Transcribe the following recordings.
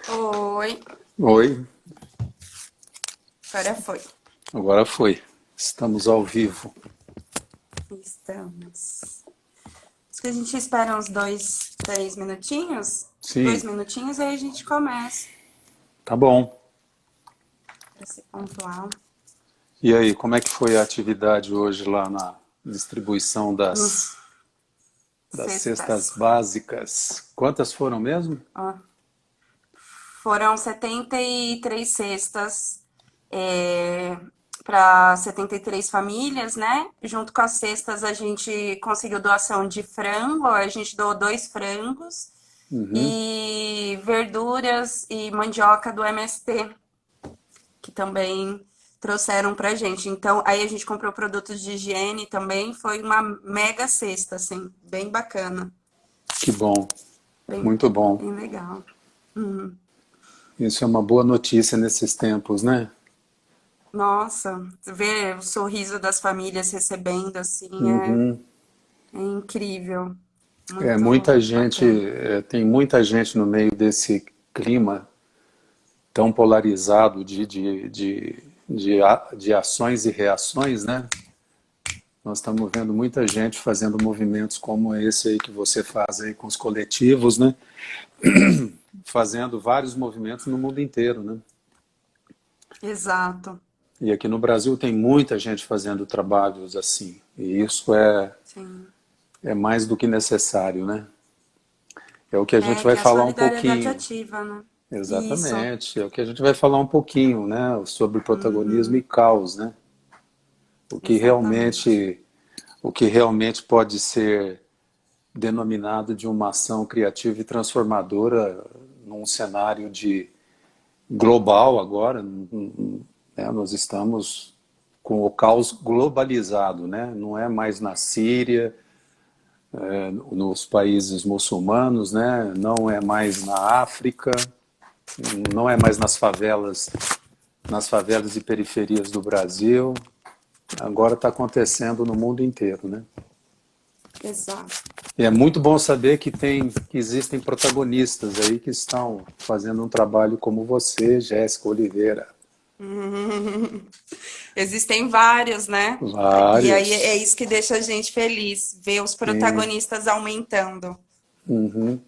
Oi, Oi, agora foi. agora foi. Estamos ao vivo. Estamos. Acho que a gente espera uns 2, 3 minutinhos. Dois Sim, minutinhos aí a gente começa, tá bom. para ser pontual. E aí, como é que foi a atividade hoje lá na distribuição das cestas Cestas. básicas? Quantas foram mesmo? Ó, foram 73 cestas para 73 famílias, né? Junto com as cestas a gente conseguiu doação de frango, a gente doou 2 frangos Uhum. e verduras e mandioca do MST, que também trouxeram pra gente. Então, aí a gente comprou produtos de higiene também, foi uma mega cesta, assim, bem bacana, Que bom, bem, muito bom. bem legal. Uhum. Isso é uma boa notícia nesses tempos, né? Nossa, ver o sorriso das famílias recebendo, assim, Uhum. é incrível, É, muito muita gente, bacana. tem muita gente no meio desse clima tão polarizado de ações e reações, né? Nós estamos vendo muita gente fazendo movimentos como esse aí que você faz aí com os coletivos, né? Fazendo vários movimentos no mundo inteiro, né? Exato, E aqui no Brasil tem muita gente fazendo trabalhos assim. E isso sim. é mais do que necessário, né? É o que a gente É vai que é a falar um solidariedade pouquinho. ativa, né? Isso. Exatamente. É o que a gente vai falar um pouquinho, né? Sobre protagonismo e Uhum, caos, né? O que exatamente. realmente, o que realmente pode ser denominado de uma ação criativa e transformadora num cenário de global agora, né, nós estamos com o caos globalizado, né? Não é mais na Síria, nos países muçulmanos, né? Não é mais na África, não é mais nas favelas e periferias do Brasil. Agora está acontecendo no mundo inteiro, né? Exato. E é muito bom saber que existem protagonistas aí que estão fazendo um trabalho como você, Jéssica Oliveira. Existem vários, né? E aí é Vários. isso que deixa a gente feliz, ver os Sim. protagonistas aumentando. Uhum.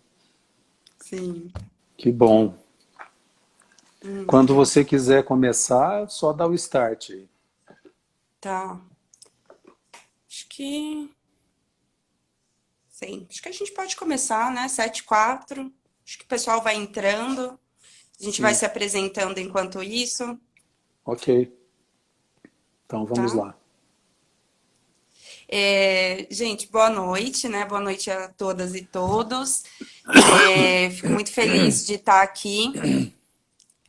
Sim. Que bom. Quando Uhum. você quiser começar, só dá o start. Tá. Acho que. Sim. Acho que a gente pode começar, né? 7h04. Acho que o pessoal vai entrando. A gente vai Sim. se apresentando enquanto isso, Ok. Então vamos tá? lá. Gente, boa noite, né? Boa noite a todas e todos. Fico muito feliz de estar aqui.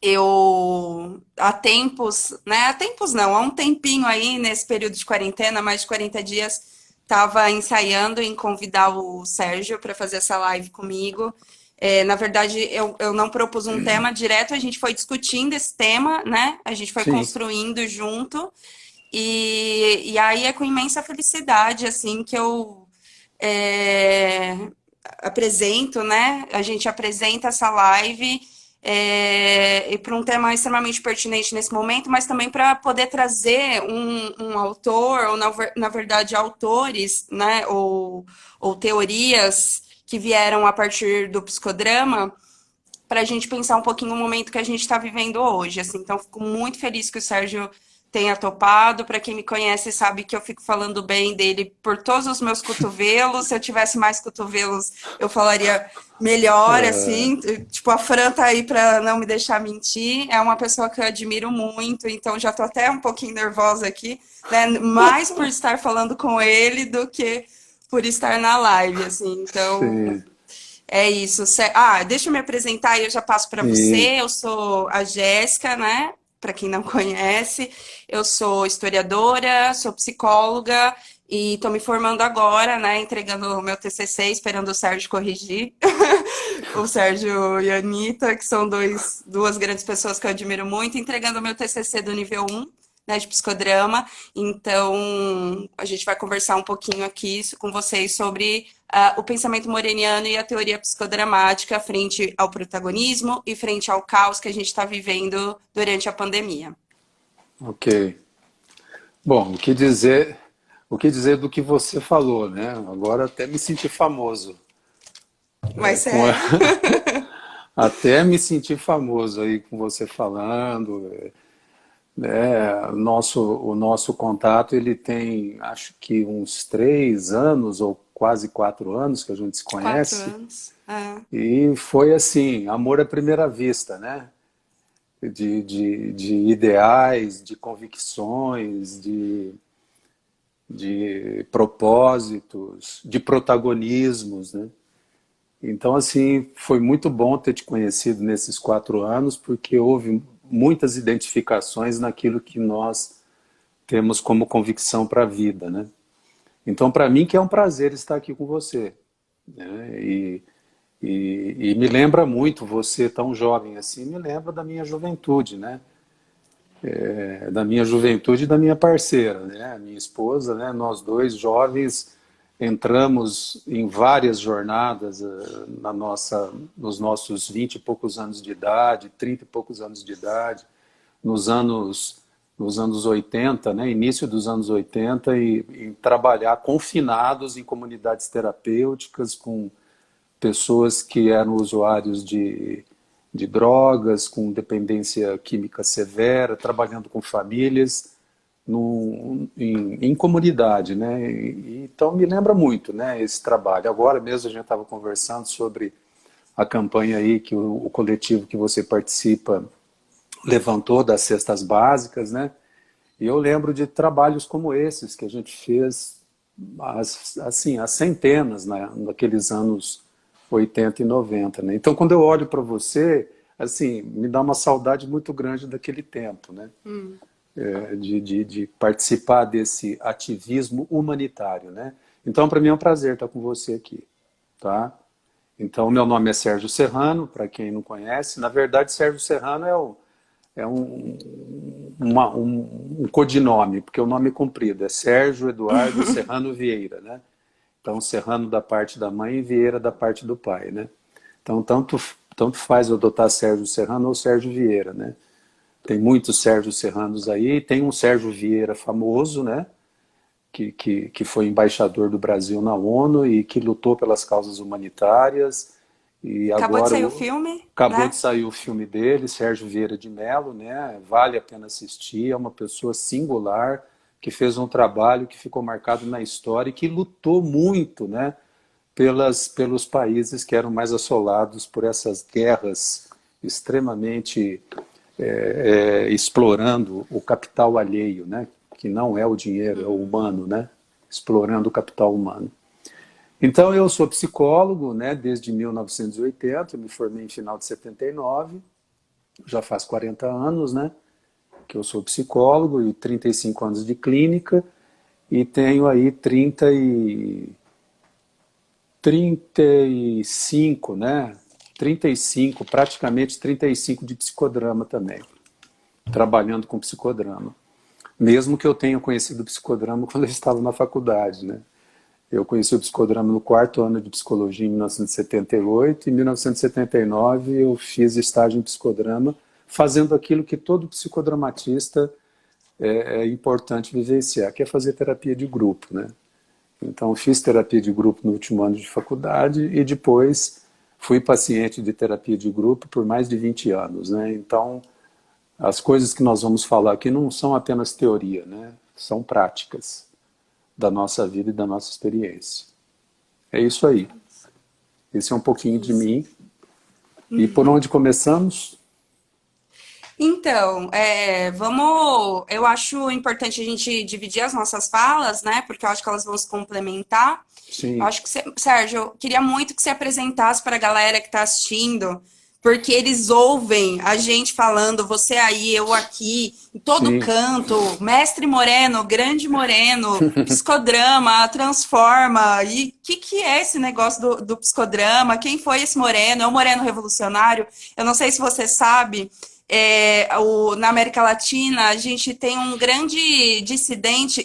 Eu, há tempos, né? Há tempos não, há um tempinho aí, nesse período de quarentena, mais de 40 dias, estava ensaiando em convidar o Sérgio para fazer essa live comigo. Na verdade, eu não propus um tema direto, a gente foi discutindo esse tema, né? A gente foi Sim. construindo junto. E aí é com imensa felicidade, assim, que eu é, apresento, né? A gente apresenta essa live e para um tema extremamente pertinente nesse momento, mas também para poder trazer um autor, ou na verdade autores, né? Ou teorias que vieram a partir do psicodrama, para a gente pensar um pouquinho o momento que a gente está vivendo hoje. Assim. Então, fico muito feliz que o Sérgio tenha topado. Para quem me conhece, sabe que eu fico falando bem dele por todos os meus cotovelos. Se eu tivesse mais cotovelos, eu falaria melhor, Ah, assim. Tipo, a Fran tá aí para não me deixar mentir. É uma pessoa que eu admiro muito, então já tô até um pouquinho nervosa aqui, né? Mais por estar falando com ele do que por estar na live, assim. Então, sim. é isso. Deixa eu me apresentar e eu já passo para E, você. Eu sou a Jéssica, né? Para quem não conhece, eu sou historiadora, sou psicóloga e estou me formando agora, né? Entregando o meu TCC, esperando o Sérgio corrigir. O Sérgio e a Anitta, que são duas grandes pessoas que eu admiro muito, entregando o meu TCC do nível 1, né, de psicodrama. Então, a gente vai conversar um pouquinho aqui com vocês sobre o pensamento moreniano e a teoria psicodramática frente ao protagonismo e frente ao caos que a gente está vivendo durante a pandemia. Ok. Bom, o que dizer do que você falou, né? Agora até me senti famoso. Mas Com sério. até me senti famoso aí com você falando. O nosso contato, ele tem, acho que uns 3 anos ou quase 4 anos que a gente se 4 conhece. anos. É. E foi assim, amor à primeira vista, né? De ideais, de convicções, de propósitos, de protagonismos, né? Então, assim, foi muito bom ter te conhecido nesses 4 anos, porque houve muitas identificações naquilo que nós temos como convicção para a vida, né? Então, para mim, que é um prazer estar aqui com você, né? E me lembra muito, você tão jovem assim, me lembra da minha juventude, né? Da minha juventude e da minha parceira, né? A minha esposa, né? Nós dois jovens entramos em várias jornadas nos nossos 20 e poucos anos de idade, 30 e poucos anos de idade, nos anos, nos anos 80, né? Início dos anos 80, e trabalhar confinados em comunidades terapêuticas com pessoas que eram usuários de drogas, com dependência química severa, trabalhando com famílias em comunidade, né? Então me lembra muito, né, esse trabalho. Agora mesmo a gente estava conversando sobre a campanha aí que o coletivo que você participa levantou das cestas básicas, né? E eu lembro de trabalhos como esses que a gente fez, assim, as centenas, né, naqueles anos 80 e 90, né? Então, quando eu olho para você, assim, me dá uma saudade muito grande daquele tempo, né? De participar desse ativismo humanitário, né? Então, para mim é um prazer estar com você aqui, tá? Então, meu nome é Sérgio Serrano, para quem não conhece. Na verdade, Sérgio Serrano é um codinome, porque o nome é comprido, é Sérgio Eduardo Serrano Vieira, né? Então, Serrano da parte da mãe e Vieira da parte do pai, né? Então, tanto faz eu adotar Sérgio Serrano ou Sérgio Vieira, né? Tem muitos Sérgio Serranos aí, tem um Sérgio Vieira famoso, né? Que foi embaixador do Brasil na ONU e que lutou pelas causas humanitárias. E Acabou de agora sair o filme, acabou né? de sair o filme dele, Sérgio Vieira de Mello, né? Vale a pena assistir, é uma pessoa singular, que fez um trabalho que ficou marcado na história e que lutou muito, né? Pelos países que eram mais assolados por essas guerras extremamente explorando o capital alheio, né? Que não é o dinheiro, é o humano, né? Explorando o capital humano. Então, eu sou psicólogo, né, desde 1980, eu me formei em final de 79, já faz 40 anos, né, que eu sou psicólogo e 35 anos de clínica, e tenho aí 35, né, 35, praticamente 35 de psicodrama também, trabalhando com psicodrama. Mesmo que eu tenha conhecido o psicodrama quando eu estava na faculdade, né. Eu conheci o psicodrama no 4º ano de psicologia em 1978, e em 1979 eu fiz estágio em psicodrama, fazendo aquilo que todo psicodramatista é importante vivenciar, que é fazer terapia de grupo, né? Então, fiz terapia de grupo no último ano de faculdade e depois fui paciente de terapia de grupo por mais de 20 anos, né? Então, as coisas que nós vamos falar aqui não são apenas teoria, né? São práticas da nossa vida e da nossa experiência. É isso aí. Esse é um pouquinho de mim. E por onde começamos? Então, vamos. Eu acho importante a gente dividir as nossas falas, né? Porque eu acho que elas vão se complementar. Eu Sim, acho que Sérgio, eu queria muito que você apresentasse para a galera que está assistindo, porque eles ouvem a gente falando, você aí, eu aqui, em todo sim. canto, Mestre Moreno, Grande Moreno, psicodrama, transforma. E o que é esse negócio do psicodrama? Quem foi esse Moreno? É o Moreno Revolucionário? Eu não sei se você sabe. Na América Latina, a gente tem um grande dissidente,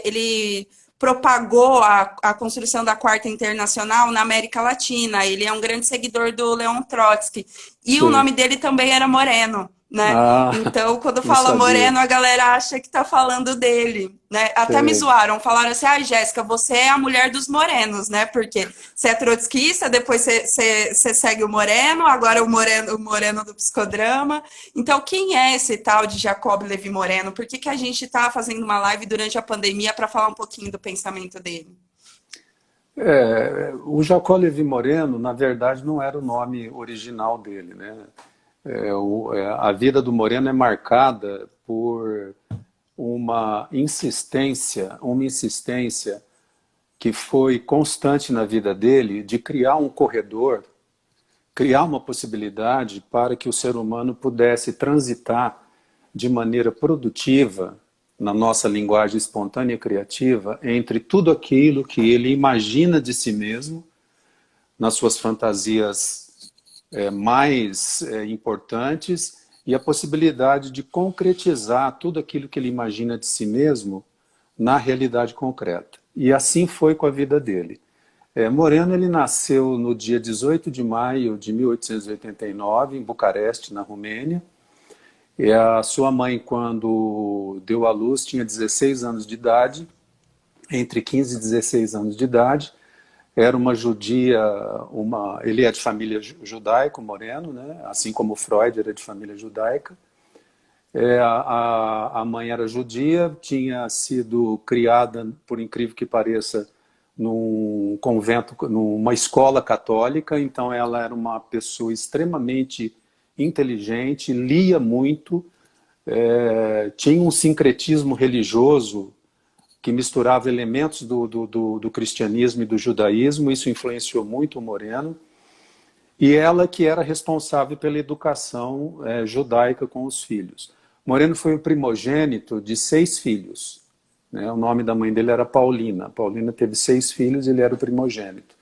ele propagou a construção da Quarta Internacional na América Latina. Ele é um grande seguidor do Leon Trotsky. E o Sei. nome dele também era Moreno, né? Ah, Então, quando não fala sabia. Moreno, a galera acha que tá falando dele, né? Até me Sei. zoaram, falaram assim, ah, Jéssica, você é a mulher dos morenos, né? Porque você é trotskista, depois você segue o Moreno, agora o Moreno do psicodrama. Então, quem é esse tal de Jacob Levi Moreno? Por que que a gente tá fazendo uma live durante a pandemia para falar um pouquinho do pensamento dele? O Jacó Levi Moreno, na verdade, não era o nome original dele, né? A vida do Moreno é marcada por uma insistência que foi constante na vida dele de criar um corredor, criar uma possibilidade para que o ser humano pudesse transitar de maneira produtiva, na nossa linguagem espontânea e criativa, entre tudo aquilo que ele imagina de si mesmo, nas suas fantasias mais importantes, e a possibilidade de concretizar tudo aquilo que ele imagina de si mesmo na realidade concreta. E assim foi com a vida dele. Moreno ele nasceu no dia 18 de maio de 1889, em Bucareste, na Romênia. E a sua mãe, quando deu à luz, tinha 16 anos de idade, entre 15 e 16 anos de idade. Era uma judia, ele é de família judaica, Moreno, né? Assim como Freud era de família judaica. A mãe era judia, tinha sido criada, por incrível que pareça, num convento, numa escola católica, então ela era uma pessoa extremamente inteligente, lia muito, tinha um sincretismo religioso que misturava elementos do cristianismo e do judaísmo, isso influenciou muito o Moreno, e ela que era responsável pela educação judaica com os filhos. Moreno foi o primogênito de 6 filhos. Né? O nome da mãe dele era Paulina. Paulina teve 6 filhos e ele era o primogênito.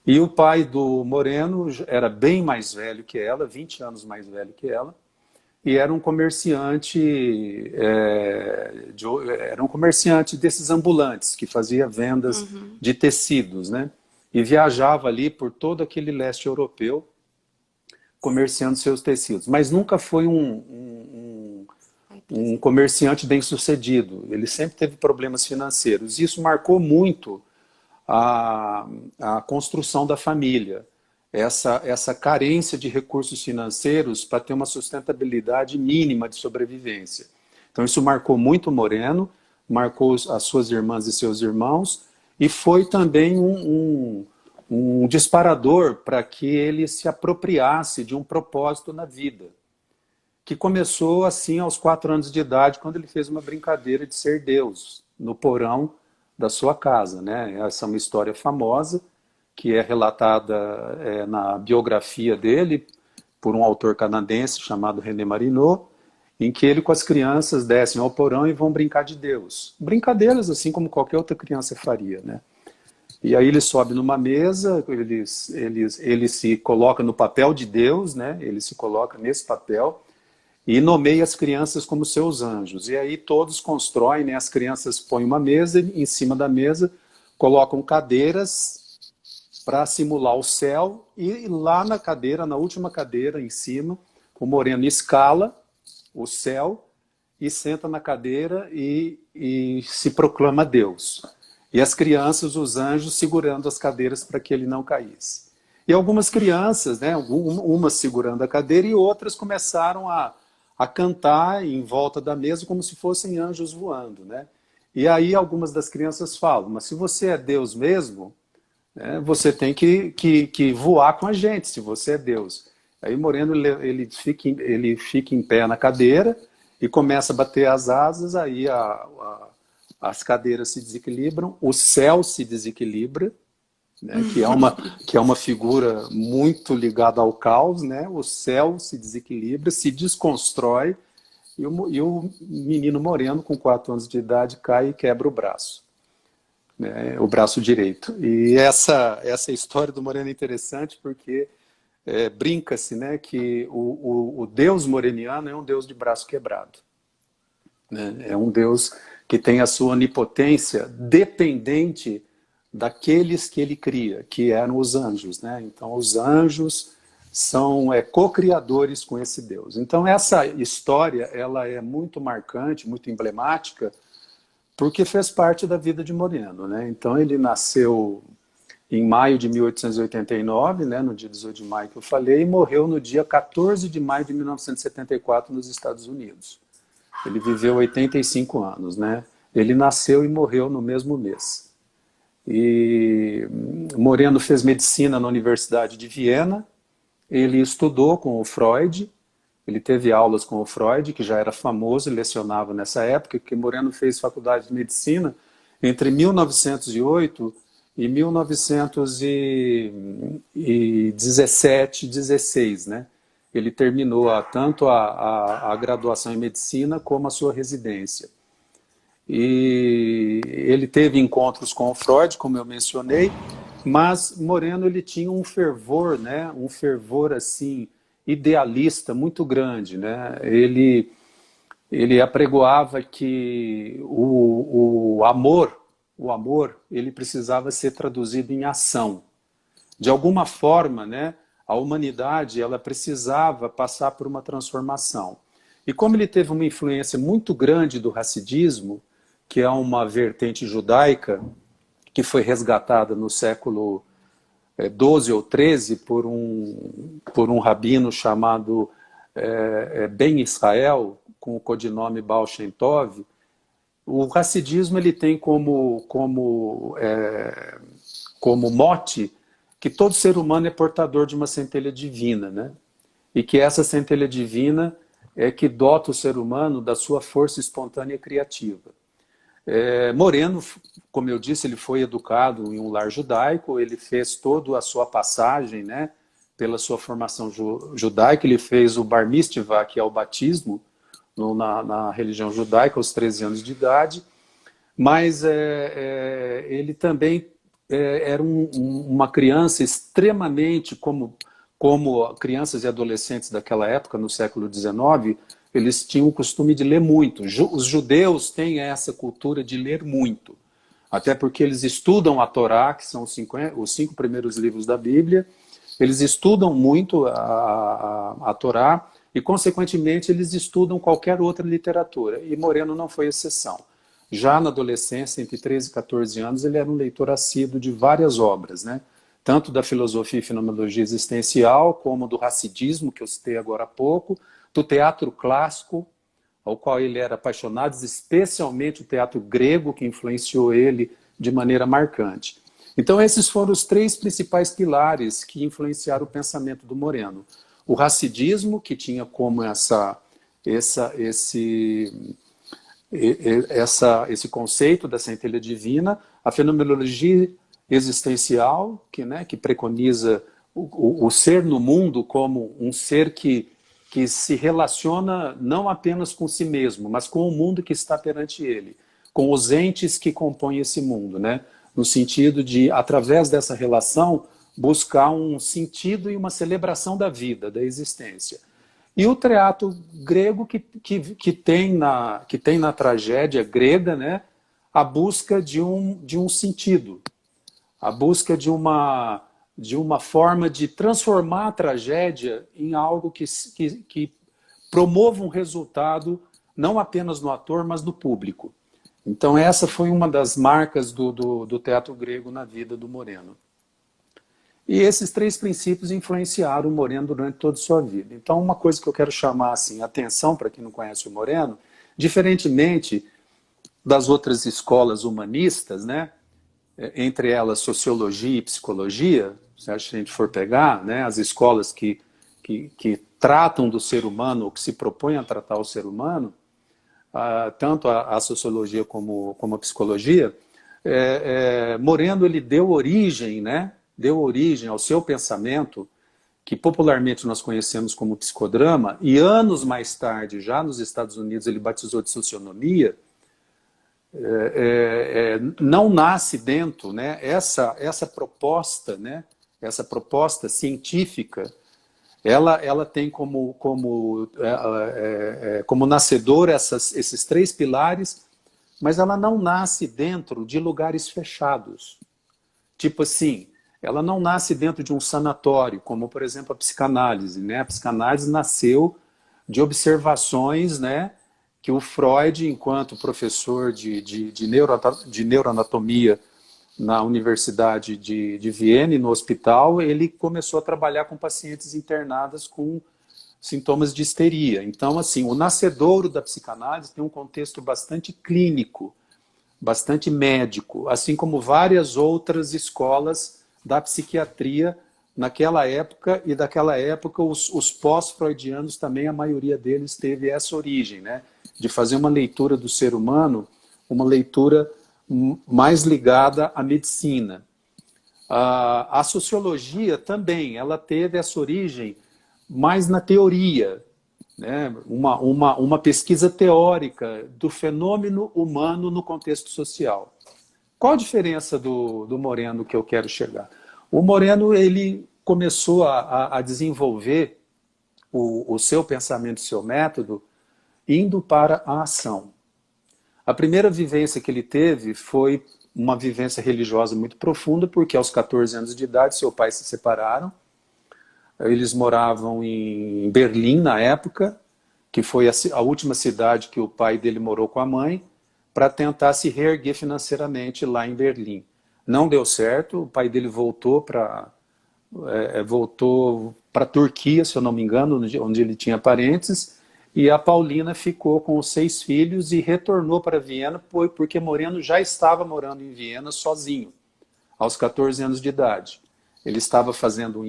E o pai do Moreno era bem mais velho que ela, 20 anos mais velho que ela, e era um comerciante desses ambulantes, que fazia vendas Uhum. de tecidos, né? E viajava ali por todo aquele leste europeu, comerciando seus tecidos. Mas nunca foi um comerciante bem-sucedido. Ele sempre teve problemas financeiros. Isso marcou muito a construção da família. Essa carência de recursos financeiros para ter uma sustentabilidade mínima de sobrevivência. Então isso marcou muito o Moreno, marcou as suas irmãs e seus irmãos, e foi também um disparador para que ele se apropriasse de um propósito na vida, que começou assim aos 4 anos de idade, quando ele fez uma brincadeira de ser Deus no porão da sua casa, né? Essa é uma história famosa que é relatada na biografia dele por um autor canadense chamado René Marineau, em que ele com as crianças descem ao porão e vão brincar de Deus. Brincadeiras assim como qualquer outra criança faria, né? E aí ele sobe numa mesa, ele se coloca no papel de Deus, né? Ele se coloca nesse papel e nomeia as crianças como seus anjos. E aí todos constroem, né? As crianças põem uma mesa, em cima da mesa colocam cadeiras para simular o céu, e lá na cadeira, na última cadeira em cima, o Moreno escala o céu e senta na cadeira e se proclama Deus. E as crianças, os anjos, segurando as cadeiras para que ele não caísse. E algumas crianças, né, umas segurando a cadeira e outras começaram a cantar em volta da mesa como se fossem anjos voando, né? E aí algumas das crianças falam, mas se você é Deus mesmo, você tem que voar com a gente, se você é Deus. Aí o Moreno ele fica em pé na cadeira e começa a bater as asas, aí as cadeiras se desequilibram, o céu se desequilibra, né, que é uma figura muito ligada ao caos, né? O céu se desequilibra, se desconstrói, e o menino Moreno, com 4 anos de idade, cai e quebra o braço. Né, o braço direito. E essa história do Moreno é interessante porque brinca-se, né, que o Deus moreniano é um Deus de braço quebrado. Né? É um Deus que tem a sua onipotência dependente daqueles que ele cria, que eram os anjos, né? Então, os anjos são co-criadores com esse Deus. Então, essa história ela é muito marcante, muito emblemática, porque fez parte da vida de Moreno, né? Então, ele nasceu em maio de 1889, né, no dia 18 de maio que eu falei, e morreu no dia 14 de maio de 1974 nos Estados Unidos. Ele viveu 85 anos, né? Ele nasceu e morreu no mesmo mês. E Moreno fez medicina na Universidade de Viena, ele estudou com o Freud, ele teve aulas com o Freud, que já era famoso e lecionava nessa época, que Moreno fez faculdade de medicina entre 1908 e 1917, 16, né? Ele terminou tanto a graduação em medicina como a sua residência. E ele teve encontros com o Freud, como eu mencionei, mas Moreno ele tinha um fervor, né? Um fervor assim idealista muito grande, né? Ele apregoava que o amor ele precisava ser traduzido em ação. De alguma forma, né, a humanidade ela precisava passar por uma transformação. E como ele teve uma influência muito grande do hassidismo, que é uma vertente judaica que foi resgatada no século 12 ou 13 por um rabino chamado Ben Israel, com o codinome Baal Shem Tov. O hassidismo ele tem como mote que todo ser humano é portador de uma centelha divina, né? E que essa centelha divina é que dota o ser humano da sua força espontânea e criativa. Moreno, como eu disse, ele foi educado em um lar judaico, ele fez toda a sua passagem, né, pela sua formação judaica, ele fez o Bar Mitzvah, que é o batismo, na religião judaica, aos 13 anos de idade, mas ele também era uma criança extremamente, como crianças e adolescentes daquela época, no século XIX, eles tinham o costume de ler muito. Os judeus têm essa cultura de ler muito, até porque eles estudam a Torá, que são os 5 primeiros livros da Bíblia, eles estudam muito a Torá, e, consequentemente, eles estudam qualquer outra literatura. E Moreno não foi exceção. Já na adolescência, entre 13 e 14 anos, ele era um leitor assíduo de várias obras, né? Tanto da filosofia e fenomenologia existencial, como do hassidismo, que eu citei agora há pouco, do teatro clássico, ao qual ele era apaixonado, especialmente o teatro grego, que influenciou ele de maneira marcante. Então, esses foram os 3 principais pilares que influenciaram o pensamento do Moreno. O hassidismo, que tinha como esse conceito da centelha divina, a fenomenologia existencial, que preconiza o ser no mundo como um ser que se relaciona não apenas com si mesmo, mas com o mundo que está perante ele, com os entes que compõem esse mundo, né? No sentido de, através dessa relação, buscar um sentido e uma celebração da vida, da existência. E o teatro grego que tem na tragédia grega, né, a busca de um sentido, a busca de uma forma de transformar a tragédia em algo que promova um resultado não apenas no ator, mas no público. Então essa foi uma das marcas do teatro grego na vida do Moreno. E esses 3 princípios influenciaram o Moreno durante toda a sua vida. Então, uma coisa que eu quero chamar assim, atenção para quem não conhece o Moreno, diferentemente das outras escolas humanistas, né, entre elas sociologia e psicologia, se a gente for pegar, né, as escolas que tratam do ser humano, ou que se propõem a tratar o ser humano, tanto a sociologia como a psicologia, Moreno ele deu origem ao seu pensamento, que popularmente nós conhecemos como psicodrama, e anos mais tarde, já nos Estados Unidos, ele batizou de socionomia. Não nasce dentro, né, essa proposta, né, essa proposta científica, ela tem como nascedor esses 3 pilares, mas ela não nasce dentro de lugares fechados. Tipo assim, ela não nasce dentro de um sanatório, como, por exemplo, a psicanálise, né? A psicanálise nasceu de observações, né, que o Freud, enquanto professor de neuroanatomia na Universidade de Viena, e no hospital, ele começou a trabalhar com pacientes internadas com sintomas de histeria. Então, assim, o nascedouro da psicanálise tem um contexto bastante clínico, bastante médico, assim como várias outras escolas da psiquiatria naquela época, e daquela época os pós-freudianos também, a maioria deles teve essa origem, né? De fazer uma leitura do ser humano, uma leitura mais ligada à medicina. A sociologia também, ela teve essa origem mais na teoria, né? Uma pesquisa teórica do fenômeno humano no contexto social. Qual a diferença do Moreno que eu quero chegar? O Moreno, ele começou a desenvolver o seu pensamento, o seu método, indo para a ação. A primeira vivência que ele teve foi uma vivência religiosa muito profunda, porque aos 14 anos de idade, seu pai se separaram. Eles moravam em Berlim na época, que foi a última cidade que o pai dele morou com a mãe, para tentar se reerguer financeiramente lá em Berlim. Não deu certo, o pai dele voltou para a Turquia, se eu não me engano, onde ele tinha parentes, e a Paulina ficou com os 6 filhos e retornou para Viena, porque Moreno já estava morando em Viena sozinho, aos 14 anos de idade. Ele estava fazendo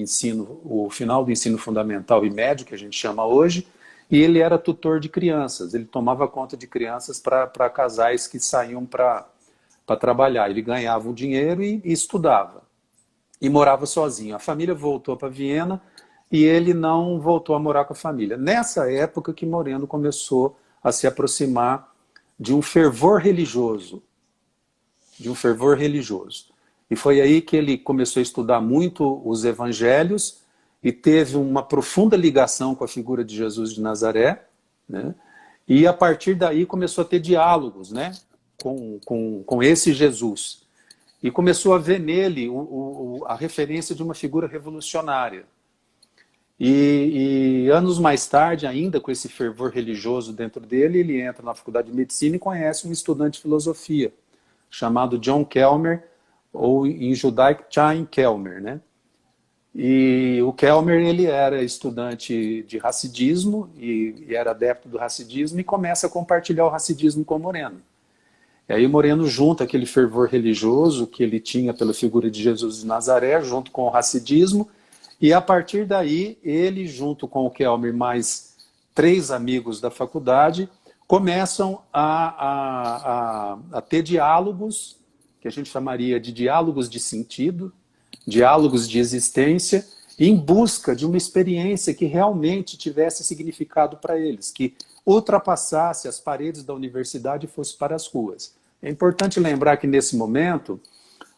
o final do ensino fundamental e médio, que a gente chama hoje, e ele era tutor de crianças. Ele tomava conta de crianças para casais que saíam para trabalhar. Ele ganhava o dinheiro e estudava. E morava sozinho. A família voltou para Viena e ele não voltou a morar com a família. Nessa época que Moreno começou a se aproximar de um fervor religioso. E foi aí que ele começou a estudar muito os evangelhos e teve uma profunda ligação com a figura de Jesus de Nazaré, né? E a partir daí começou a ter diálogos, né, com esse Jesus. E começou a ver nele a referência de uma figura revolucionária. E anos mais tarde, ainda com esse fervor religioso dentro dele, ele entra na faculdade de medicina e conhece um estudante de filosofia, chamado John Kelmer, ou em judaico Chaim Kelmer, né? E o Kelmer, ele era estudante de Hassidismo e era adepto do Hassidismo e começa a compartilhar o Hassidismo com o Moreno. E aí o Moreno junta aquele fervor religioso que ele tinha pela figura de Jesus de Nazaré, junto com o Hassidismo, e a partir daí ele, junto com o Kelmer, mais 3 amigos da faculdade, começam a ter diálogos, que a gente chamaria de diálogos de sentido, diálogos de existência, em busca de uma experiência que realmente tivesse significado para eles, que ultrapassasse as paredes da universidade e fosse para as ruas. É importante lembrar que, nesse momento,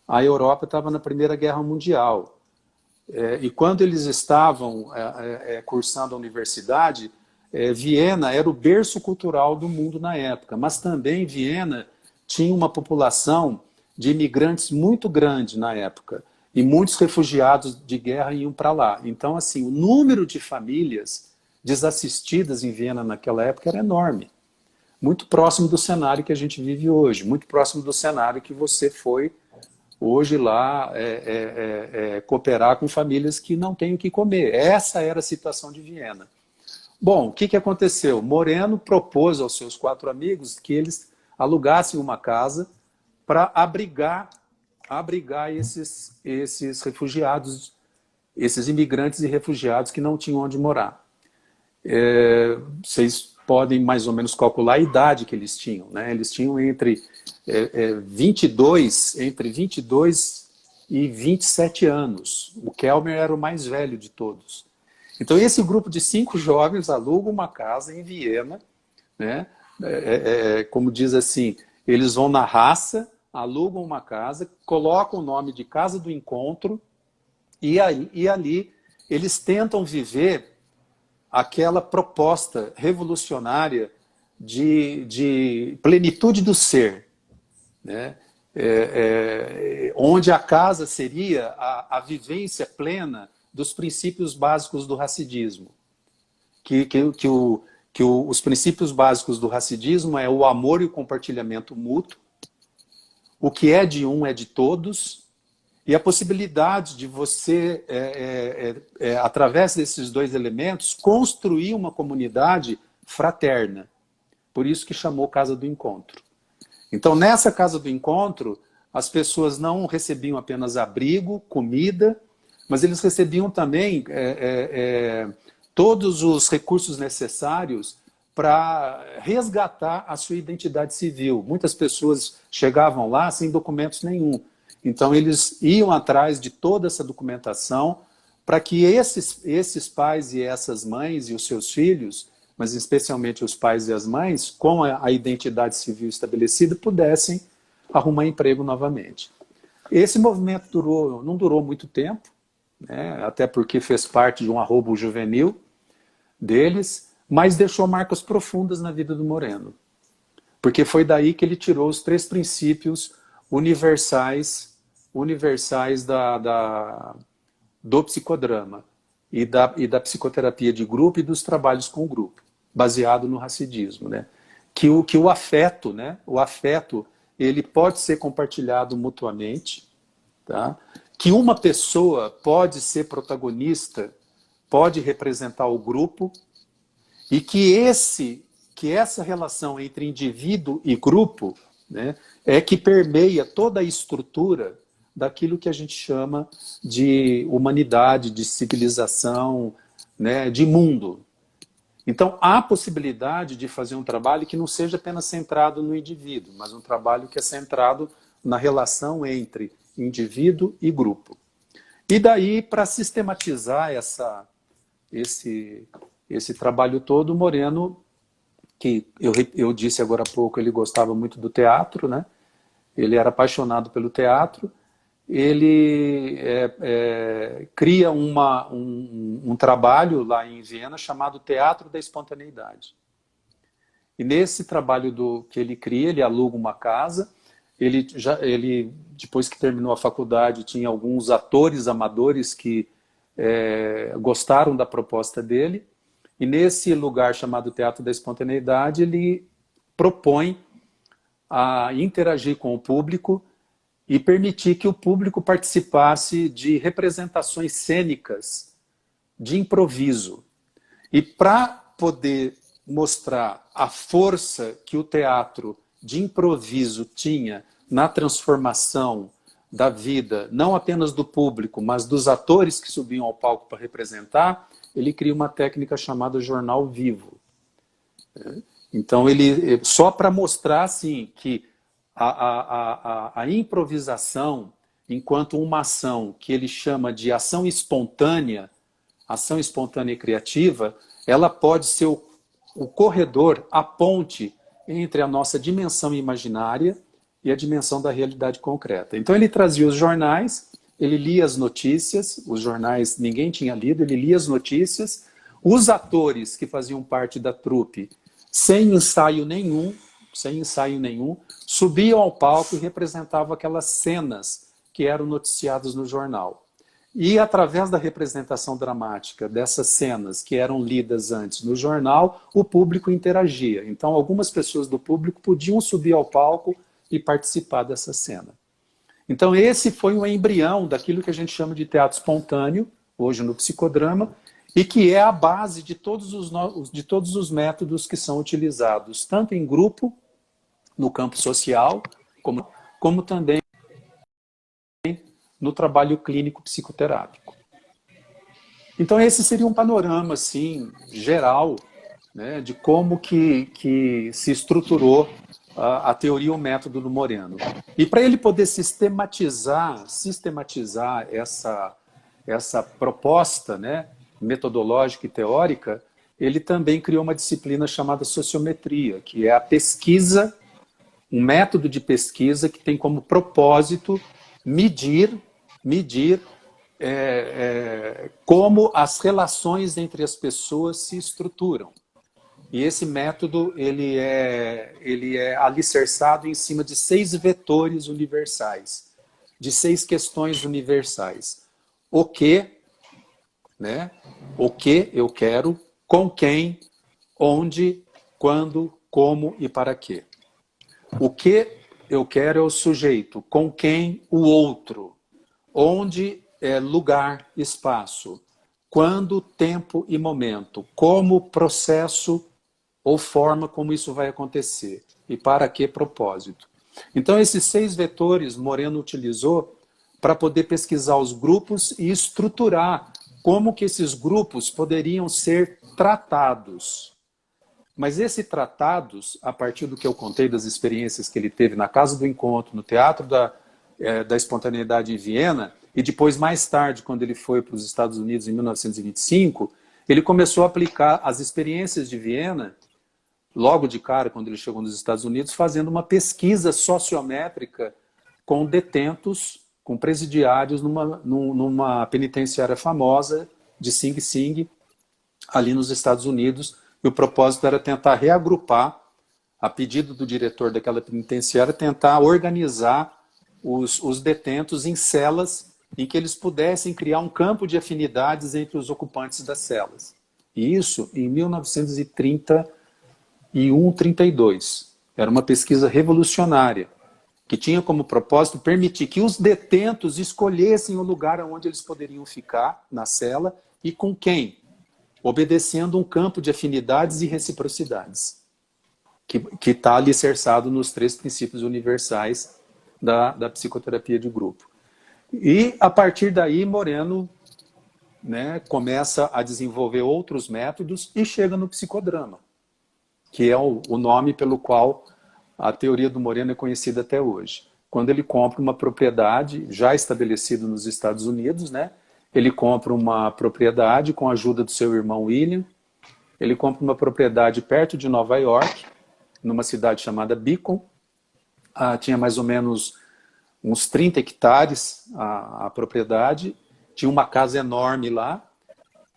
a Europa estava na Primeira Guerra Mundial. E quando eles estavam cursando a universidade, Viena era o berço cultural do mundo na época, mas também Viena tinha uma população de imigrantes muito grande na época, e muitos refugiados de guerra iam para lá. Então, assim, o número de famílias desassistidas em Viena naquela época era enorme. Muito próximo do cenário que a gente vive hoje, muito próximo do cenário que você foi hoje lá cooperar com famílias que não têm o que comer. Essa era a situação de Viena. Bom, o que aconteceu? Moreno propôs aos seus 4 amigos que eles alugassem uma casa para abrigar esses refugiados, esses imigrantes e refugiados que não tinham onde morar. Vocês podem mais ou menos calcular a idade que eles tinham, né? Eles tinham entre 22 e 27 anos. O Kelmer era o mais velho de todos. Então esse grupo de 5 jovens aluga uma casa em Viena, né? Como diz assim, eles vão na raça, alugam uma casa, colocam o nome de Casa do Encontro e ali eles tentam viver aquela proposta revolucionária de plenitude do ser, né? Onde a casa seria a vivência plena dos princípios básicos do racidismo. Os princípios básicos do racidismo é o amor e o compartilhamento mútuo, o que é de um é de todos, e a possibilidade de você, através desses dois elementos, construir uma comunidade fraterna. Por isso que chamou Casa do Encontro. Então, nessa Casa do Encontro, as pessoas não recebiam apenas abrigo, comida, mas eles recebiam também todos os recursos necessários para resgatar a sua identidade civil. Muitas pessoas chegavam lá sem documentos nenhum. Então, eles iam atrás de toda essa documentação para que esses pais e essas mães e os seus filhos, mas especialmente os pais e as mães, com a identidade civil estabelecida, pudessem arrumar emprego novamente. Esse movimento não durou muito tempo, né, até porque fez parte de um arrobo juvenil deles, mas deixou marcas profundas na vida do Moreno. Porque foi daí que ele tirou os 3 princípios universais do psicodrama e da psicoterapia de grupo e dos trabalhos com o grupo, baseado no racidismo, né? Que o afeto, né? O afeto, ele pode ser compartilhado mutuamente, tá? Que uma pessoa pode ser protagonista, pode representar o grupo, e que essa relação entre indivíduo e grupo, né, é que permeia toda a estrutura daquilo que a gente chama de humanidade, de civilização, né, de mundo. Então, há possibilidade de fazer um trabalho que não seja apenas centrado no indivíduo, mas um trabalho que é centrado na relação entre indivíduo e grupo. E daí, para sistematizar esse trabalho todo, o Moreno, que eu disse agora há pouco, ele gostava muito do teatro, né? Ele era apaixonado pelo teatro, ele cria um trabalho lá em Viena chamado Teatro da Espontaneidade. E nesse trabalho que ele cria, ele aluga uma casa, ele depois que terminou a faculdade, tinha alguns atores amadores que gostaram da proposta dele, e nesse lugar chamado Teatro da Espontaneidade, ele propõe a interagir com o público e permitir que o público participasse de representações cênicas de improviso. E para poder mostrar a força que o teatro de improviso tinha na transformação da vida, não apenas do público, mas dos atores que subiam ao palco para representar, ele cria uma técnica chamada jornal vivo. Então, só para mostrar assim, que a improvisação, enquanto uma ação que ele chama de ação espontânea e criativa, ela pode ser o corredor, a ponte entre a nossa dimensão imaginária e a dimensão da realidade concreta. Então ele trazia os jornais, ele lia as notícias, os jornais ninguém tinha lido, ele lia as notícias, os atores que faziam parte da trupe, sem ensaio nenhum, subiam ao palco e representavam aquelas cenas que eram noticiadas no jornal. E através da representação dramática dessas cenas que eram lidas antes no jornal, o público interagia. Então algumas pessoas do público podiam subir ao palco e participar dessa cena. Então esse foi um embrião daquilo que a gente chama de teatro espontâneo, hoje no psicodrama, e que é a base de todos os métodos que são utilizados, tanto em grupo, no campo social, como também no trabalho clínico psicoterápico. Então esse seria um panorama assim, geral, né, de como que se estruturou a teoria e o método do Moreno. E para ele poder sistematizar essa proposta, né, metodológica e teórica, ele também criou uma disciplina chamada sociometria, que é a pesquisa, um método de pesquisa que tem como propósito medir como as relações entre as pessoas se estruturam. E esse método ele é alicerçado em cima de 6 vetores universais, de 6 questões universais. O que, né? O que eu quero, com quem, onde, quando, como e para quê. O que eu quero é o sujeito, com quem o outro, onde é lugar, espaço, quando, tempo e momento, como processo ou forma como isso vai acontecer e para que propósito. Então, esses 6 vetores Moreno utilizou para poder pesquisar os grupos e estruturar como que esses grupos poderiam ser tratados. Mas esse tratados, a partir do que eu contei das experiências que ele teve na Casa do Encontro, no Teatro da Espontaneidade em Viena, e depois, mais tarde, quando ele foi para os Estados Unidos em 1925, ele começou a aplicar as experiências de Viena, logo de cara, quando ele chegou nos Estados Unidos, fazendo uma pesquisa sociométrica com detentos, com presidiários numa penitenciária famosa de Sing Sing, ali nos Estados Unidos, e o propósito era tentar reagrupar, a pedido do diretor daquela penitenciária, tentar organizar os detentos em celas em que eles pudessem criar um campo de afinidades entre os ocupantes das celas. E isso em 1931, 32. Era uma pesquisa revolucionária, que tinha como propósito permitir que os detentos escolhessem o lugar onde eles poderiam ficar na cela e com quem, obedecendo um campo de afinidades e reciprocidades, que está alicerçado nos 3 princípios universais da psicoterapia de grupo. E, a partir daí, Moreno, né, começa a desenvolver outros métodos e chega no psicodrama, que é o nome pelo qual a teoria do Moreno é conhecida até hoje. Quando ele compra uma propriedade já estabelecida nos Estados Unidos, né, ele compra uma propriedade com a ajuda do seu irmão William, ele compra uma propriedade perto de Nova York, numa cidade chamada Beacon, tinha mais ou menos uns 30 hectares a propriedade, tinha uma casa enorme lá,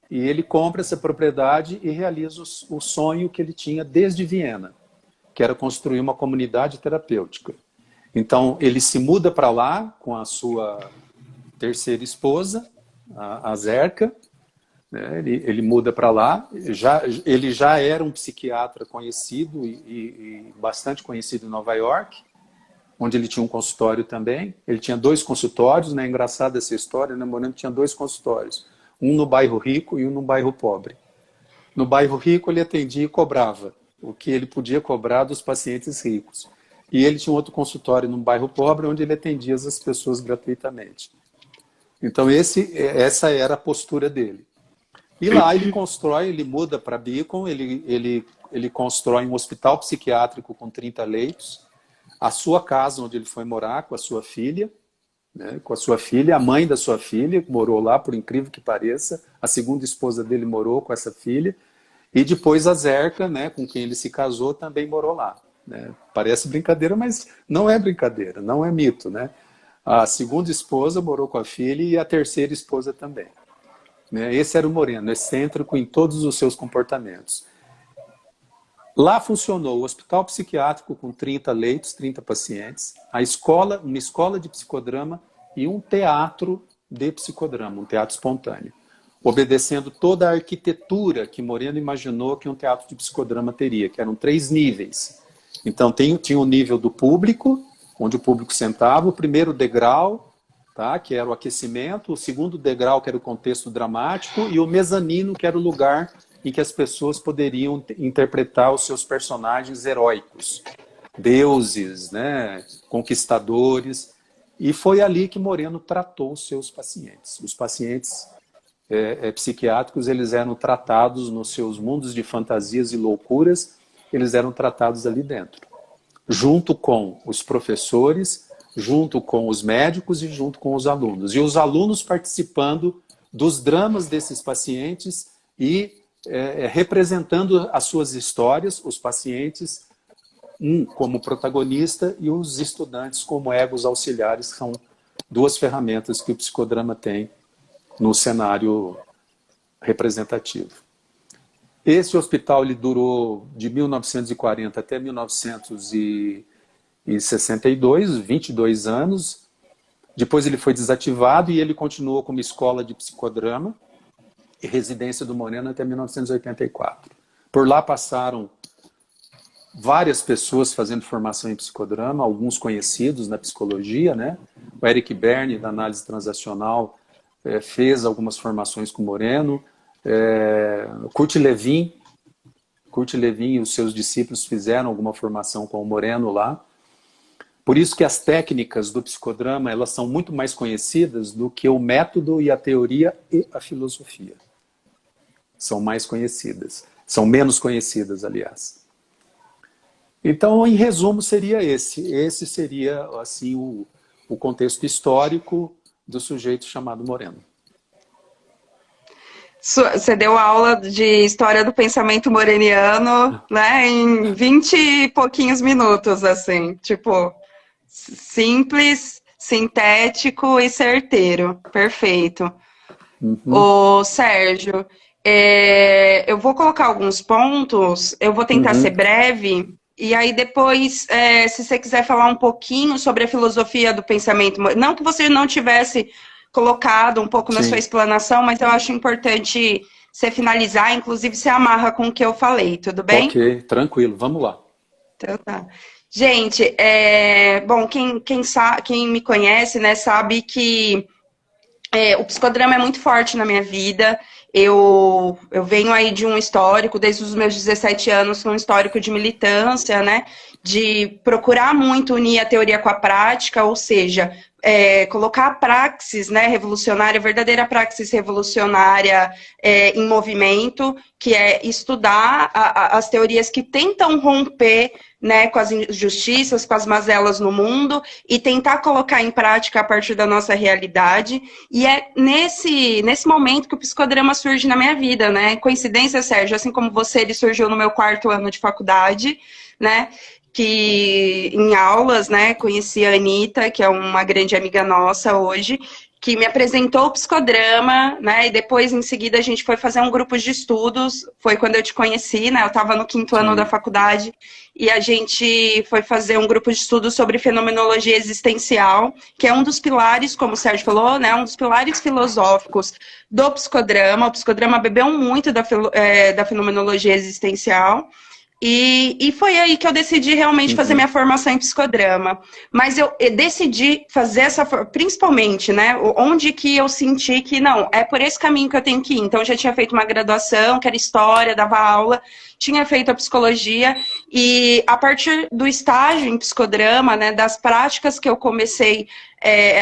e ele compra essa propriedade e realiza o sonho que ele tinha desde Viena, que era construir uma comunidade terapêutica. Então, ele se muda para lá com a sua terceira esposa, a Zerka, né? Ele muda para lá, ele já era um psiquiatra conhecido e bastante conhecido em Nova York, onde ele tinha um consultório também. Ele tinha 2 consultórios, né? Engraçada essa história, né? Moreno tinha 2 consultórios, um no bairro rico e um no bairro pobre. No bairro rico ele atendia e cobrava o que ele podia cobrar dos pacientes ricos. E ele tinha um outro consultório no bairro pobre, onde ele atendia as pessoas gratuitamente. Então essa era a postura dele. E lá ele muda para Beacon, ele constrói um hospital psiquiátrico com 30 leitos, a sua casa onde ele foi morar com a sua filha, né, a mãe da sua filha, que morou lá, por incrível que pareça, a segunda esposa dele morou com essa filha, e depois a Zerka, né, com quem ele se casou, também morou lá. Né? Parece brincadeira, mas não é brincadeira, não é mito. Né? A segunda esposa morou com a filha e a terceira esposa também. Né? Esse era o Moreno, excêntrico em todos os seus comportamentos. Lá funcionou o hospital psiquiátrico com 30 leitos, 30 pacientes, a escola, uma escola de psicodrama e um teatro de psicodrama, um teatro espontâneo, obedecendo toda a arquitetura que Moreno imaginou que um teatro de psicodrama teria, que eram 3 níveis. Então tinha o nível do público, onde o público sentava, o primeiro degrau, tá, que era o aquecimento, o segundo degrau, que era o contexto dramático, e o mezanino, que era o lugar em que as pessoas poderiam interpretar os seus personagens heróicos, deuses, né, conquistadores. E foi ali que Moreno tratou os seus pacientes. Os pacientes psiquiátricos, eles eram tratados nos seus mundos de fantasias e loucuras, eles eram tratados ali dentro, junto com os professores, junto com os médicos e junto com os alunos. E os alunos participando dos dramas desses pacientes e representando as suas histórias, os pacientes, como protagonista e os estudantes como egos auxiliares, que são 2 ferramentas que o psicodrama tem no cenário representativo. Esse hospital ele durou de 1940 até 1962, 22 anos. Depois ele foi desativado e ele continuou como escola de psicodrama e residência do Moreno até 1984. Por lá passaram várias pessoas fazendo formação em psicodrama, alguns conhecidos na psicologia, né? O Eric Berne, da análise transacional, fez algumas formações com o Moreno. Kurt Lewin e os seus discípulos fizeram alguma formação com o Moreno lá. Por isso que as técnicas do psicodrama, elas são muito mais conhecidas do que o método e a teoria e a filosofia. São mais conhecidas. São menos conhecidas, aliás. Então, em resumo, seria esse. Esse seria, assim, o contexto histórico do sujeito chamado Moreno. Você deu aula de história do pensamento moreniano, né, em 20 e pouquinhos minutos, assim, tipo, simples, sintético e certeiro. Perfeito. Ô, Sérgio, eu vou colocar alguns pontos, eu vou tentar ser breve, e aí depois, se você quiser falar um pouquinho sobre a filosofia do pensamento, não que você não tivesse colocado um pouco na sua explanação, mas eu acho importante você finalizar, inclusive você amarra com o que eu falei, tudo bem? Ok, tranquilo, vamos lá. Então tá. Gente, bom, quem me conhece, né, sabe que o psicodrama é muito forte na minha vida. Eu venho aí de um histórico, desde os meus 17 anos, um histórico de militância, né, de procurar muito unir a teoria com a prática, ou seja, colocar a praxis, né, revolucionária, a verdadeira praxis revolucionária em movimento, que é estudar as teorias que tentam romper, né, com as injustiças, com as mazelas no mundo e tentar colocar em prática a partir da nossa realidade. E é nesse momento que o psicodrama surge na minha vida, né? Coincidência, Sérgio, assim como você, ele surgiu no meu 4º ano de faculdade, né? Que em aulas, né, conheci a Anitta, que é uma grande amiga nossa hoje, que me apresentou o psicodrama, né, e depois, em seguida, a gente foi fazer um grupo de estudos, foi quando eu te conheci, né, eu estava no 5º ano da faculdade, e a gente foi fazer um grupo de estudos sobre fenomenologia existencial, que é um dos pilares, como o Sérgio falou, né, um dos pilares filosóficos do psicodrama. O psicodrama bebeu muito da fenomenologia existencial, e foi aí que eu decidi realmente fazer minha formação em psicodrama. Mas eu decidi fazer principalmente, né, onde que eu senti que, não, é por esse caminho que eu tenho que ir. Então, eu já tinha feito uma graduação, que era história, dava aula, tinha feito a psicologia, e a partir do estágio em psicodrama, né, das práticas que eu comecei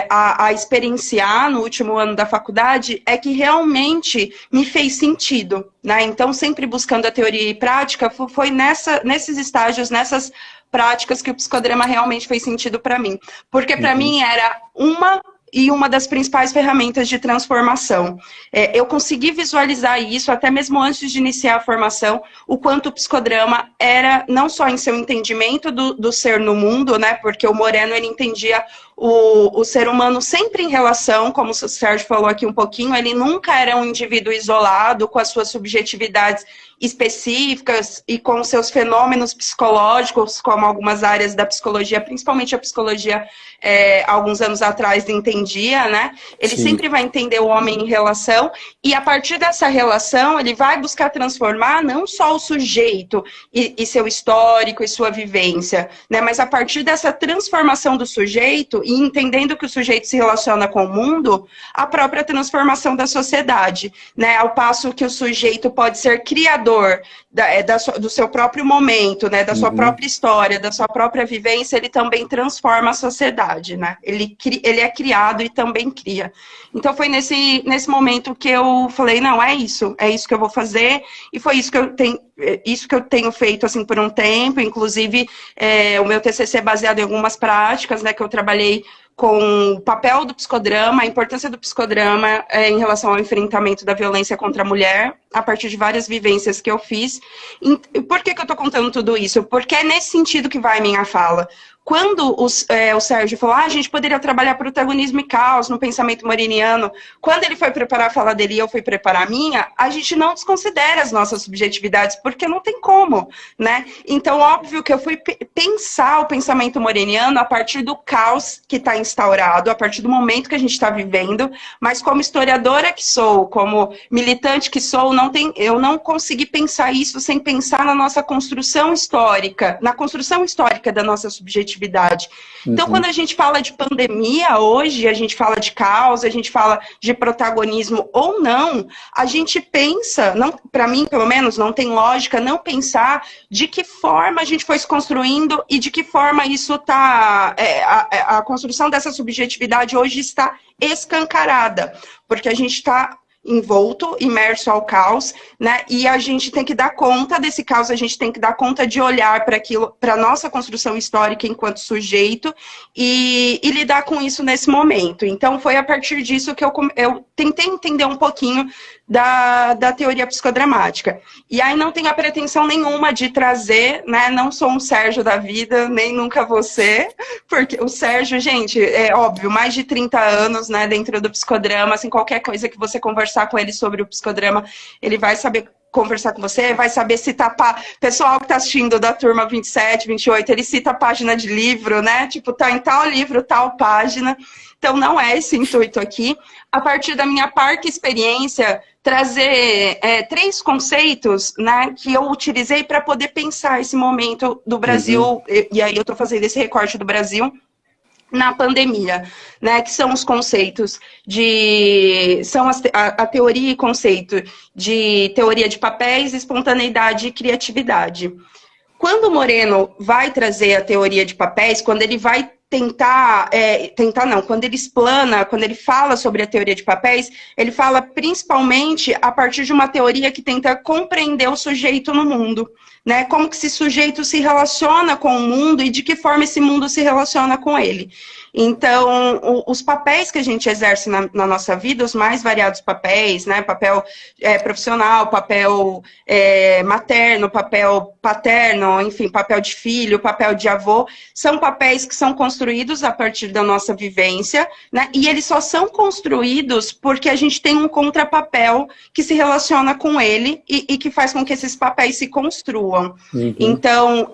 a experienciar no último ano da faculdade, é que realmente me fez sentido, né? Então, sempre buscando a teoria e prática, foi nesses estágios, nessas práticas que o psicodrama realmente fez sentido para mim. Porque para mim era uma das principais ferramentas de transformação. Eu consegui visualizar isso, até mesmo antes de iniciar a formação, o quanto o psicodrama era, não só em seu entendimento do ser no mundo, né, porque o Moreno, ele entendia o ser humano sempre em relação, como o Sérgio falou aqui um pouquinho, ele nunca era um indivíduo isolado, com as suas subjetividades específicas e com seus fenômenos psicológicos, como algumas áreas da psicologia, principalmente a psicologia, alguns anos atrás entendia, né? Ele sempre vai entender o homem em relação, e a partir dessa relação, ele vai buscar transformar não só o sujeito e seu histórico e sua vivência, né? Mas a partir dessa transformação do sujeito, e entendendo que o sujeito se relaciona com o mundo, a própria transformação da sociedade, né? Ao passo que o sujeito pode ser criador do seu próprio momento, né? Da sua própria história, da sua própria vivência, ele também transforma a sociedade, né? Ele é criado e também cria. Então foi nesse momento que eu falei, não, é isso que eu vou fazer, e foi isso que eu tenho feito assim por um tempo. Inclusive o meu TCC é baseado em algumas práticas, né, que eu trabalhei com o papel do psicodrama, a importância do psicodrama em relação ao enfrentamento da violência contra a mulher, a partir de várias vivências que eu fiz. Por que eu estou contando tudo isso? Porque é nesse sentido que vai a minha fala. quando o Sérgio falou, a gente poderia trabalhar protagonismo e caos no pensamento moriniano, quando ele foi preparar a fala dele e eu fui preparar a minha, a gente não desconsidera as nossas subjetividades, porque não tem como, né? Então, óbvio que eu fui pensar o pensamento moriniano a partir do caos que está instaurado, a partir do momento que a gente está vivendo, mas como historiadora que sou, como militante que sou, eu não consegui pensar isso sem pensar na nossa construção histórica, na construção histórica da nossa subjetividade. Então, quando a gente fala de pandemia hoje, a gente fala de caos, a gente fala de protagonismo ou não, a gente pensa, para mim, pelo menos, não tem lógica não pensar de que forma a gente foi se construindo e de que forma isso está... a construção dessa subjetividade hoje está escancarada, porque a gente está envolto, imerso ao caos, né? E a gente tem que dar conta desse caos, a gente tem que dar conta de olhar para aquilo, para a nossa construção histórica enquanto sujeito e lidar com isso nesse momento. Então, foi a partir disso que eu tentei entender um pouquinho da teoria psicodramática. E aí não tenho a pretensão nenhuma de trazer, né? Não sou um Sérgio da vida, nem nunca você, porque o Sérgio, gente, é óbvio, mais de 30 anos, né, dentro do psicodrama, assim, qualquer coisa que você conversar com ele sobre o psicodrama, ele vai saber conversar com você, vai saber citar pessoal que está assistindo da turma 27, 28, ele cita a página de livro, né? Tipo, tá em tal livro, tal página. Então, não é esse intuito aqui. A partir da minha parca experiência, trazer 3 conceitos, né, que eu utilizei para poder pensar esse momento do Brasil, e aí eu estou fazendo esse recorte do Brasil, na pandemia, né, que são os conceitos a teoria e conceito de teoria de papéis, espontaneidade e criatividade. Quando o Moreno vai trazer a teoria de papéis, quando ele vai quando ele explana, quando ele fala sobre a teoria de papéis, ele fala principalmente a partir de uma teoria que tenta compreender o sujeito no mundo, né? Como que esse sujeito se relaciona com o mundo e de que forma esse mundo se relaciona com ele. Então, os papéis que a gente exerce na nossa vida, os mais variados papéis, né? Papel profissional, papel materno, papel paterno, enfim, papel de filho, papel de avô, são papéis que são construídos a partir da nossa vivência, né? E eles só são construídos porque a gente tem um contrapapel que se relaciona com ele e que faz com que esses papéis se construam. Então,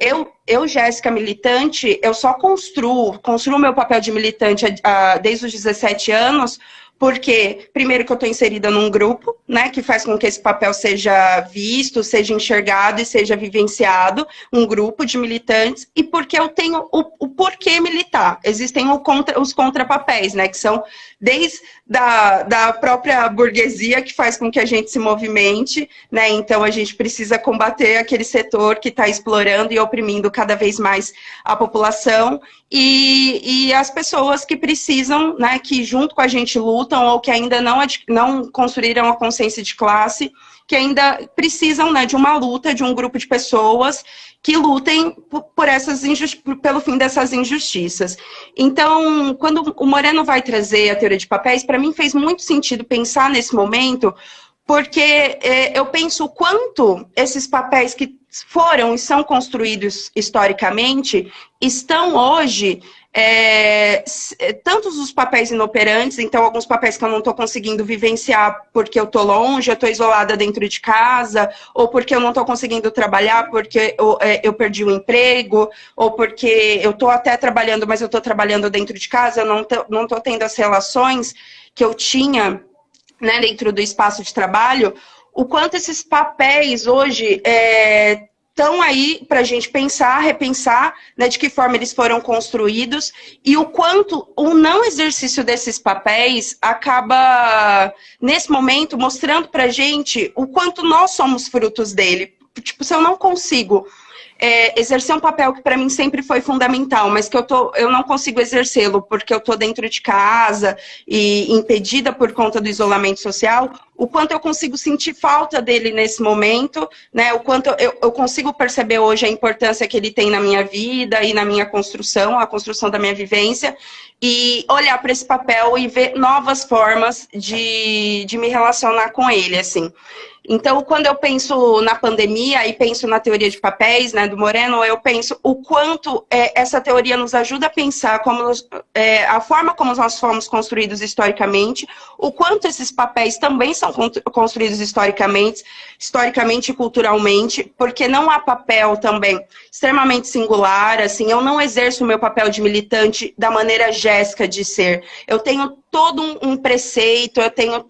eu, Jéssica, militante, eu só construo meu papel de militante desde os 17 anos, porque, primeiro, que eu estou inserida num grupo, né, que faz com que esse papel seja visto, seja enxergado e seja vivenciado, um grupo de militantes, e porque eu tenho o porquê militar. Existem os contrapapéis, né, que são desde da própria burguesia, que faz com que a gente se movimente, né, então a gente precisa combater aquele setor que está explorando e oprimindo cada vez mais a população, e as pessoas que precisam, né, que junto com a gente lutam, ou que ainda não construíram a consciência de classe, que ainda precisam, né, de uma luta, de um grupo de pessoas que lutem pelo fim dessas injustiças. Então, quando o Moreno vai trazer a teoria de papéis, para mim fez muito sentido pensar nesse momento, porque eu penso o quanto esses papéis que foram e são construídos historicamente estão hoje... tantos os papéis inoperantes, então alguns papéis que eu não estou conseguindo vivenciar porque eu estou longe, eu estou isolada dentro de casa, ou porque eu não estou conseguindo trabalhar porque eu perdi o emprego, ou porque eu estou até trabalhando, mas eu estou trabalhando dentro de casa, eu não estou tendo as relações que eu tinha, né, dentro do espaço de trabalho, o quanto esses papéis hoje estão aí para a gente pensar, repensar, né, de que forma eles foram construídos e o quanto o não exercício desses papéis acaba, nesse momento, mostrando para a gente o quanto nós somos frutos dele. Tipo, se eu não consigo exercer um papel que para mim sempre foi fundamental, mas que eu não consigo exercê-lo porque eu estou dentro de casa e impedida por conta do isolamento social, o quanto eu consigo sentir falta dele nesse momento, né? O quanto eu consigo perceber hoje a importância que ele tem na minha vida e na minha construção, a construção da minha vivência, e olhar para esse papel e ver novas formas de me relacionar com ele, assim. Então, quando eu penso na pandemia e penso na teoria de papéis, né, do Moreno, eu penso o quanto essa teoria nos ajuda a pensar a forma como nós fomos construídos historicamente, o quanto esses papéis também são construídos historicamente e culturalmente, porque não há papel também extremamente singular, assim, eu não exerço o meu papel de militante da maneira Jéssica de ser. Eu tenho todo um preceito, eu tenho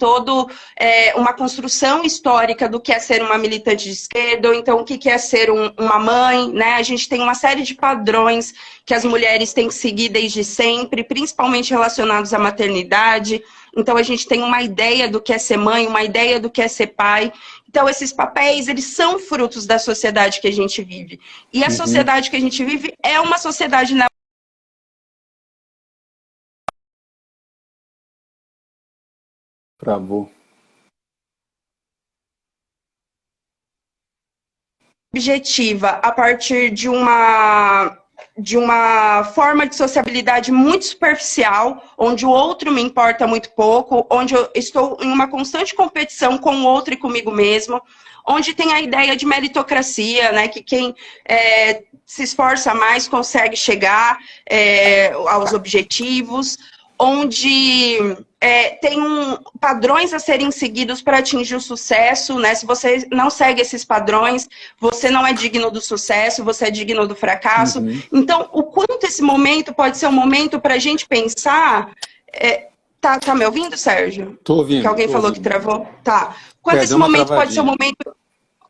uma construção histórica do que é ser uma militante de esquerda, ou então o que é ser uma mãe, né? A gente tem uma série de padrões que as mulheres têm que seguir desde sempre, principalmente relacionados à maternidade. Então a gente tem uma ideia do que é ser mãe, uma ideia do que é ser pai. Então esses papéis, eles são frutos da sociedade que a gente vive. E a sociedade que a gente vive é uma sociedade Travou. objetiva a partir de uma forma de sociabilidade muito superficial, onde o outro me importa muito pouco, onde eu estou em uma constante competição com o outro e comigo mesmo, onde tem a ideia de meritocracia, né, que quem se esforça mais consegue chegar aos objetivos, onde tem padrões a serem seguidos para atingir o sucesso, né? Se você não segue esses padrões, você não é digno do sucesso, você é digno do fracasso. Então, o quanto esse momento pode ser um momento para a gente pensar... Tá me ouvindo, Sérgio? Tô ouvindo. Que alguém falou que travou? Tá. Quanto esse deu uma momento pode ser um travadinha.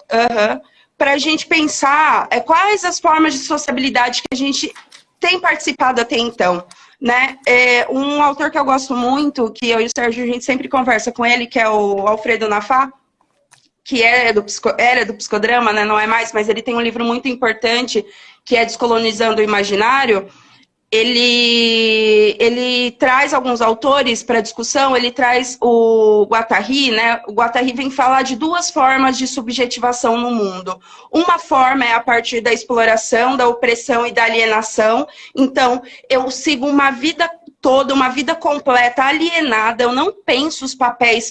momento... para a gente pensar quais as formas de sociabilidade que a gente tem participado até então, né? Um autor que eu gosto muito, que eu e o Sérgio, a gente sempre conversa com ele, que é o Alfredo Nafá, que era do psicodrama, né? Não é mais, mas ele tem um livro muito importante, que é Descolonizando o Imaginário. Ele traz alguns autores para discussão, ele traz o Guattari, né? O Guattari vem falar de duas formas de subjetivação no mundo. Uma forma é a partir da exploração, da opressão e da alienação. Então, eu sigo uma vida toda, uma vida completa, alienada, eu não penso os papéis,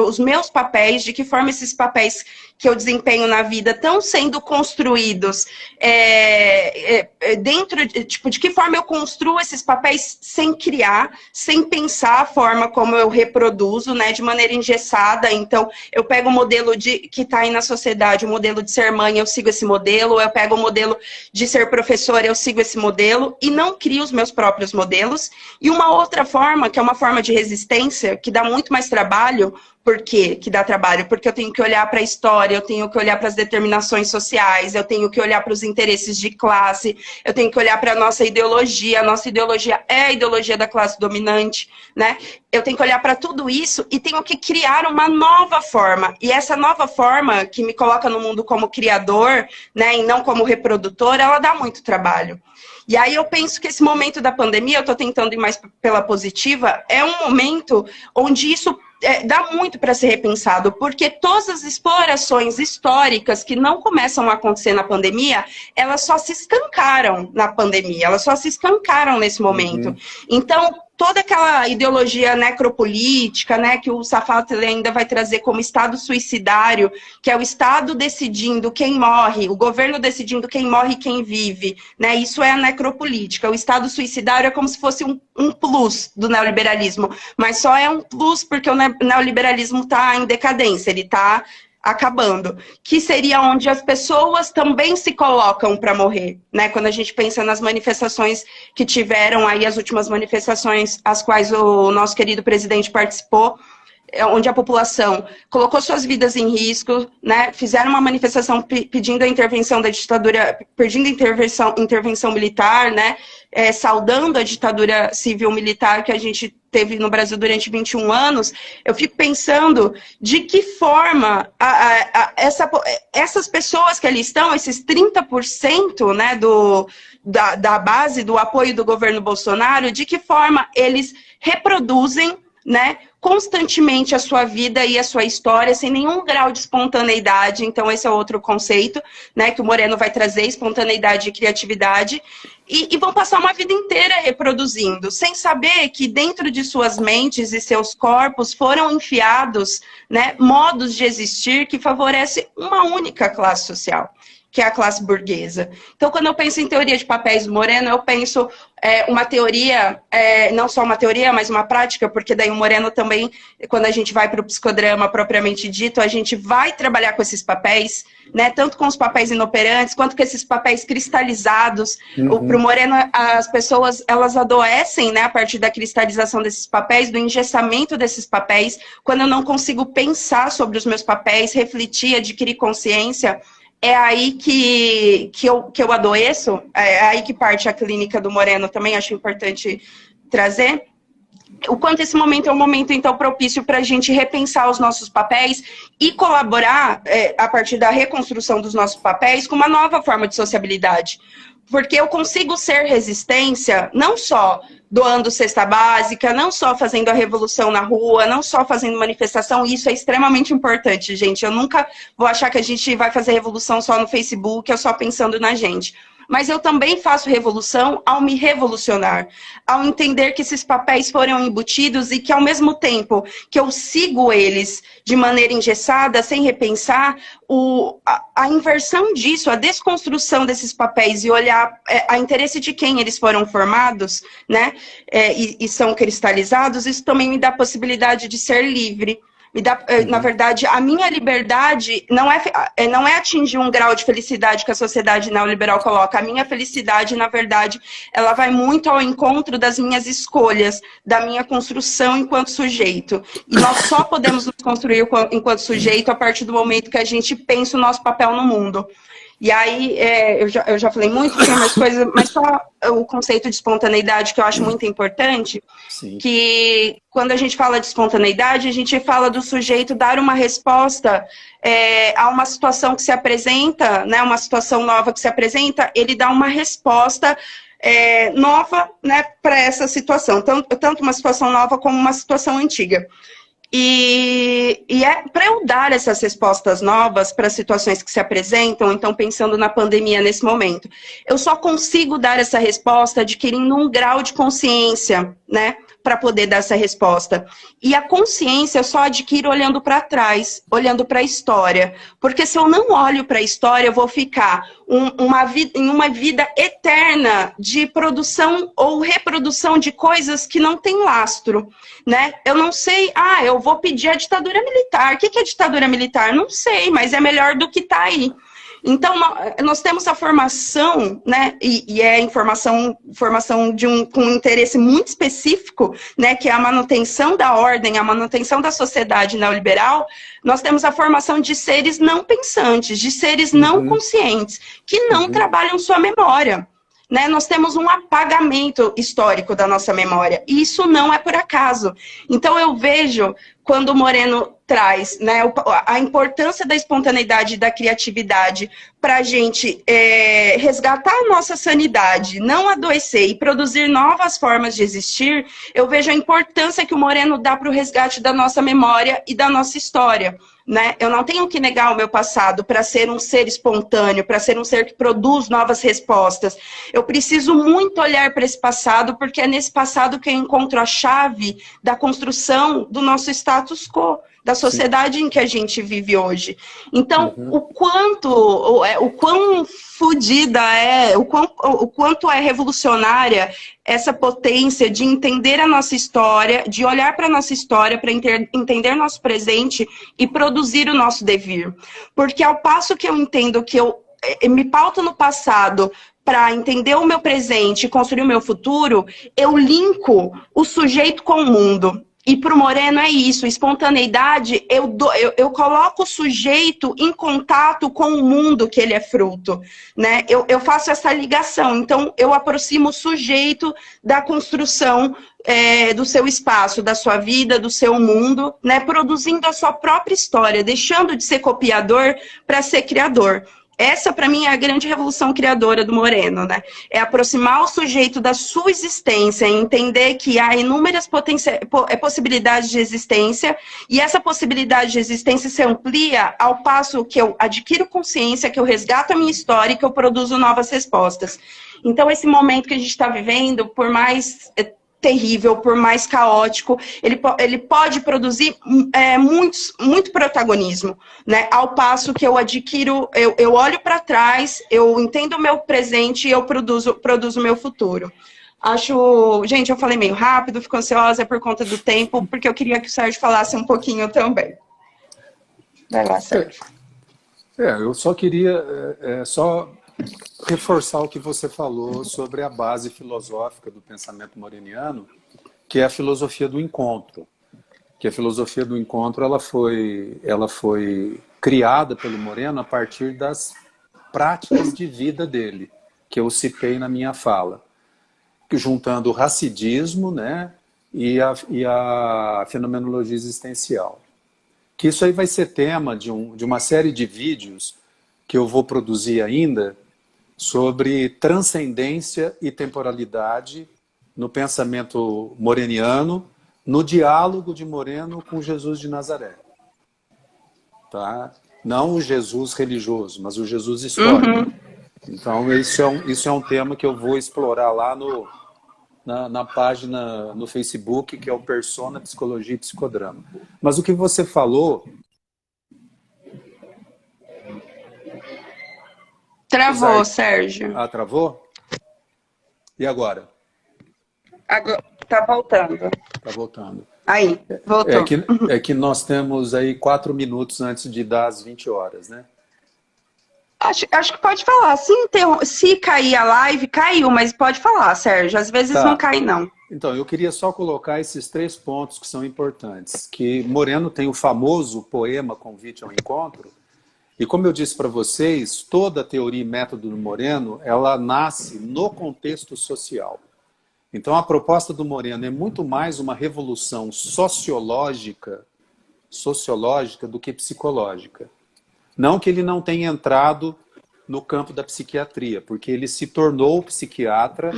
os meus papéis, de que forma esses papéis que eu desempenho na vida estão sendo construídos dentro, de que forma eu construo esses papéis sem criar, sem pensar a forma como eu reproduzo, né, de maneira engessada. Então, eu pego o modelo que está aí na sociedade, o modelo de ser mãe, eu sigo esse modelo, eu pego o modelo de ser professora, eu sigo esse modelo, e não crio os meus próprios modelos. E uma outra forma, que é uma forma de resistência, que dá muito mais trabalho. Por quê que dá trabalho? Porque eu tenho que olhar para a história, eu tenho que olhar para as determinações sociais, eu tenho que olhar para os interesses de classe, eu tenho que olhar para a nossa ideologia é a ideologia da classe dominante, né? Eu tenho que olhar para tudo isso e tenho que criar uma nova forma. E essa nova forma, que me coloca no mundo como criador, né, e não como reprodutor, ela dá muito trabalho. E aí eu penso que esse momento da pandemia, eu estou tentando ir mais pela positiva, é um momento onde isso dá muito para ser repensado, porque todas as explorações históricas que não começam a acontecer na pandemia, elas só se escancaram na pandemia, elas só se escancaram nesse momento. Então, toda aquela ideologia necropolítica, né, que o Safatli ainda vai trazer como Estado suicidário, que é o Estado decidindo quem morre, o governo decidindo quem morre e quem vive, né, isso é a necropolítica. O Estado suicidário é como se fosse um plus do neoliberalismo, mas só é um plus porque o neoliberalismo está em decadência, ele está acabando, que seria onde as pessoas também se colocam para morrer, né? Quando a gente pensa nas manifestações que tiveram aí, as últimas manifestações às quais o nosso querido presidente participou, onde a população colocou suas vidas em risco, né? Fizeram uma manifestação pedindo a intervenção da ditadura, pedindo intervenção militar, né? Saudando a ditadura civil-militar que a gente teve no Brasil durante 21 anos, eu fico pensando de que forma essas pessoas que ali estão, esses 30%, né, da base do apoio do governo Bolsonaro, de que forma eles reproduzem, né, constantemente a sua vida e a sua história, sem nenhum grau de espontaneidade. Então esse é outro conceito, né, que o Moreno vai trazer, espontaneidade e criatividade. e vão passar uma vida inteira reproduzindo, sem saber que dentro de suas mentes e seus corpos foram enfiados, né, modos de existir que favorecem uma única classe social, que é a classe burguesa. Então, quando eu penso em teoria de papéis do Moreno, eu penso uma teoria, não só uma teoria, mas uma prática, porque daí o Moreno também, quando a gente vai para o psicodrama propriamente dito, a gente vai trabalhar com esses papéis, né, tanto com os papéis inoperantes, quanto com esses papéis cristalizados. Para o Moreno, as pessoas, elas adoecem, né, a partir da cristalização desses papéis, do engessamento desses papéis. Quando eu não consigo pensar sobre os meus papéis, refletir, adquirir consciência, é aí que eu adoeço, é aí que parte a clínica do Moreno também, acho importante trazer. O quanto esse momento é um momento, então, propício para a gente repensar os nossos papéis e colaborar, a partir da reconstrução dos nossos papéis, com uma nova forma de sociabilidade. Porque eu consigo ser resistência, não só doando cesta básica, não só fazendo a revolução na rua, não só fazendo manifestação, isso é extremamente importante, gente. Eu nunca vou achar que a gente vai fazer revolução só no Facebook, ou só pensando na gente. Mas eu também faço revolução ao me revolucionar, ao entender que esses papéis foram embutidos e que, ao mesmo tempo que eu sigo eles de maneira engessada, sem repensar, a inversão disso, a desconstrução desses papéis e olhar a interesse de quem eles foram formados, né, e são cristalizados, isso também me dá a possibilidade de ser livre. Na verdade, a minha liberdade não é atingir um grau de felicidade que a sociedade neoliberal coloca. A minha felicidade, na verdade, ela vai muito ao encontro das minhas escolhas, da minha construção enquanto sujeito. E nós só podemos nos construir enquanto sujeito a partir do momento que a gente pensa o nosso papel no mundo. E aí, eu já falei muito, tem mais coisas, mas só o conceito de espontaneidade, que eu acho muito importante, Sim. Que quando a gente fala de espontaneidade, a gente fala do sujeito dar uma resposta a uma situação que se apresenta, né, uma situação nova que se apresenta, ele dá uma resposta nova, né, para essa situação, tanto uma situação nova como uma situação antiga. E para eu dar essas respostas novas para situações que se apresentam, então pensando na pandemia nesse momento, eu só consigo dar essa resposta adquirindo um grau de consciência, né, para poder dar essa resposta. E a consciência eu só adquiro olhando para trás, olhando para a história. Porque se eu não olho para a história, eu vou ficar em uma vida eterna de produção ou reprodução de coisas que não tem lastro, né? Eu não sei, eu vou pedir a ditadura militar. O que é ditadura militar? Não sei, mas é melhor do que está aí. Então, nós temos a formação, né, e é formação com um interesse muito específico, né, que é a manutenção da ordem, a manutenção da sociedade neoliberal. Nós temos a formação de seres não pensantes, de seres não conscientes, que não trabalham sua memória. Né? Nós temos um apagamento histórico da nossa memória, e isso não é por acaso. Então eu vejo, quando o Moreno traz, né, a importância da espontaneidade e da criatividade para a gente resgatar a nossa sanidade, não adoecer e produzir novas formas de existir, eu vejo a importância que o Moreno dá para o resgate da nossa memória e da nossa história. Né? Eu não tenho que negar o meu passado para ser um ser espontâneo, para ser um ser que produz novas respostas. Eu preciso muito olhar para esse passado, porque é nesse passado que eu encontro a chave da construção do nosso status quo, da sociedade em que a gente vive hoje. Então, o quão fodida o quanto é revolucionária essa potência de entender a nossa história, de olhar para a nossa história, para entender nosso presente e produzir o nosso devir. Porque ao passo que eu entendo que eu me pauto no passado para entender o meu presente e construir o meu futuro, eu linko o sujeito com o mundo. E para o Moreno é isso, espontaneidade, eu coloco o sujeito em contato com o mundo que ele é fruto, né? Eu faço essa ligação, então eu aproximo o sujeito da construção do seu espaço, da sua vida, do seu mundo, né? Produzindo a sua própria história, deixando de ser copiador para ser criador. Essa, para mim, é a grande revolução criadora do Moreno, né? É aproximar o sujeito da sua existência, entender que há inúmeras possibilidades de existência, e essa possibilidade de existência se amplia ao passo que eu adquiro consciência, que eu resgato a minha história e que eu produzo novas respostas. Então, esse momento que a gente está vivendo, por mais terrível, por mais caótico, ele pode produzir muito protagonismo, né? Ao passo que eu adquiro, eu olho para trás, eu entendo o meu presente e eu produzo o meu futuro. Gente, eu falei meio rápido, fico ansiosa por conta do tempo, porque eu queria que o Sérgio falasse um pouquinho também. Vai lá, Sérgio. Eu só queria só reforçar o que você falou sobre a base filosófica do pensamento moreniano, que é a filosofia do encontro. Que a filosofia do encontro ela foi criada pelo Moreno a partir das práticas de vida dele, que eu citei na minha fala, que juntando o racidismo, né, e a fenomenologia existencial. Que isso aí vai ser tema de uma série de vídeos que eu vou produzir ainda sobre transcendência e temporalidade no pensamento moreniano, no diálogo de Moreno com Jesus de Nazaré. Tá? Não o Jesus religioso, mas o Jesus histórico. Então, isso é um tema que eu vou explorar lá na página no Facebook, que é o Persona, Psicologia e Psicodrama. Mas o que você falou... Travou, Sérgio. Ah, travou? E agora? Agora tá voltando. Tá voltando. Aí, voltou. É que nós temos aí 4 minutos antes de dar as 20 horas, né? Acho que pode falar. Se cair a live, caiu, mas pode falar, Sérgio. Às vezes não cai, não. Então, eu queria só colocar esses 3 pontos que são importantes. Que Moreno tem o famoso poema Convite ao Encontro, e como eu disse para vocês, toda a teoria e método do Moreno, ela nasce no contexto social. Então, a proposta do Moreno é muito mais uma revolução sociológica do que psicológica. Não que ele não tenha entrado no campo da psiquiatria, porque ele se tornou psiquiatra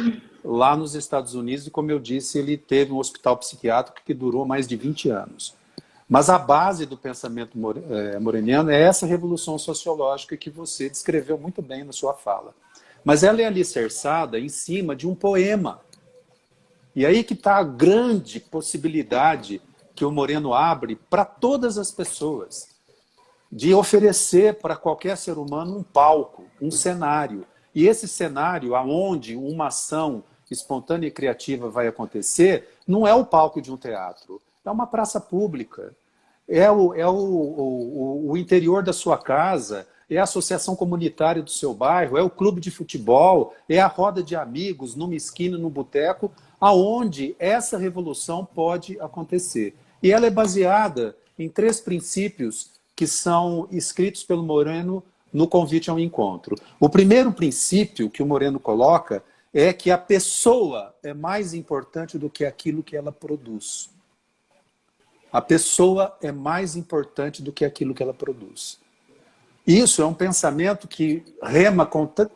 lá nos Estados Unidos e, como eu disse, ele teve um hospital psiquiátrico que durou mais de 20 anos. Mas a base do pensamento moreniano é essa revolução sociológica que você descreveu muito bem na sua fala. Mas ela é alicerçada em cima de um poema. E aí que está a grande possibilidade que o Moreno abre para todas as pessoas, de oferecer para qualquer ser humano um palco, um cenário. E esse cenário, aonde uma ação espontânea e criativa vai acontecer, não é o palco de um teatro, é uma praça pública, é o interior da sua casa, é a associação comunitária do seu bairro, é o clube de futebol, é a roda de amigos, numa esquina, num boteco, aonde essa revolução pode acontecer. E ela é baseada em 3 princípios que são escritos pelo Moreno no Convite ao Encontro. O primeiro princípio que o Moreno coloca é que a pessoa é mais importante do que aquilo que ela produz. A pessoa é mais importante do que aquilo que ela produz. Isso é um pensamento que rema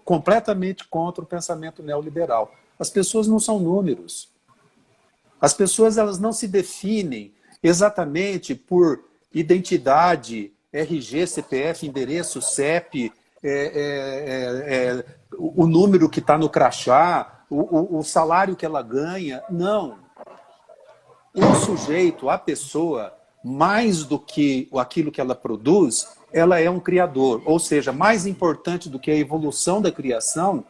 completamente contra o pensamento neoliberal. As pessoas não são números. As pessoas elas não se definem exatamente por identidade, RG, CPF, endereço, CEP, o número que está no crachá, o salário que ela ganha. Não. O sujeito, a pessoa, mais do que aquilo que ela produz, ela é um criador. Ou seja, mais importante do que a evolução da criação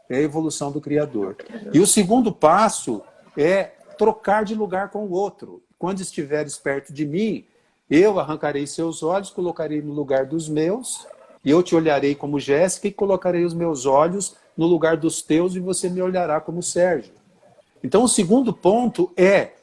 é a evolução do criador. E o segundo passo é trocar de lugar com o outro. Quando estiveres perto de mim, eu arrancarei seus olhos, colocarei no lugar dos meus, e eu te olharei como Jéssica e colocarei os meus olhos no lugar dos teus e você me olhará como Sérgio. Então, o segundo ponto é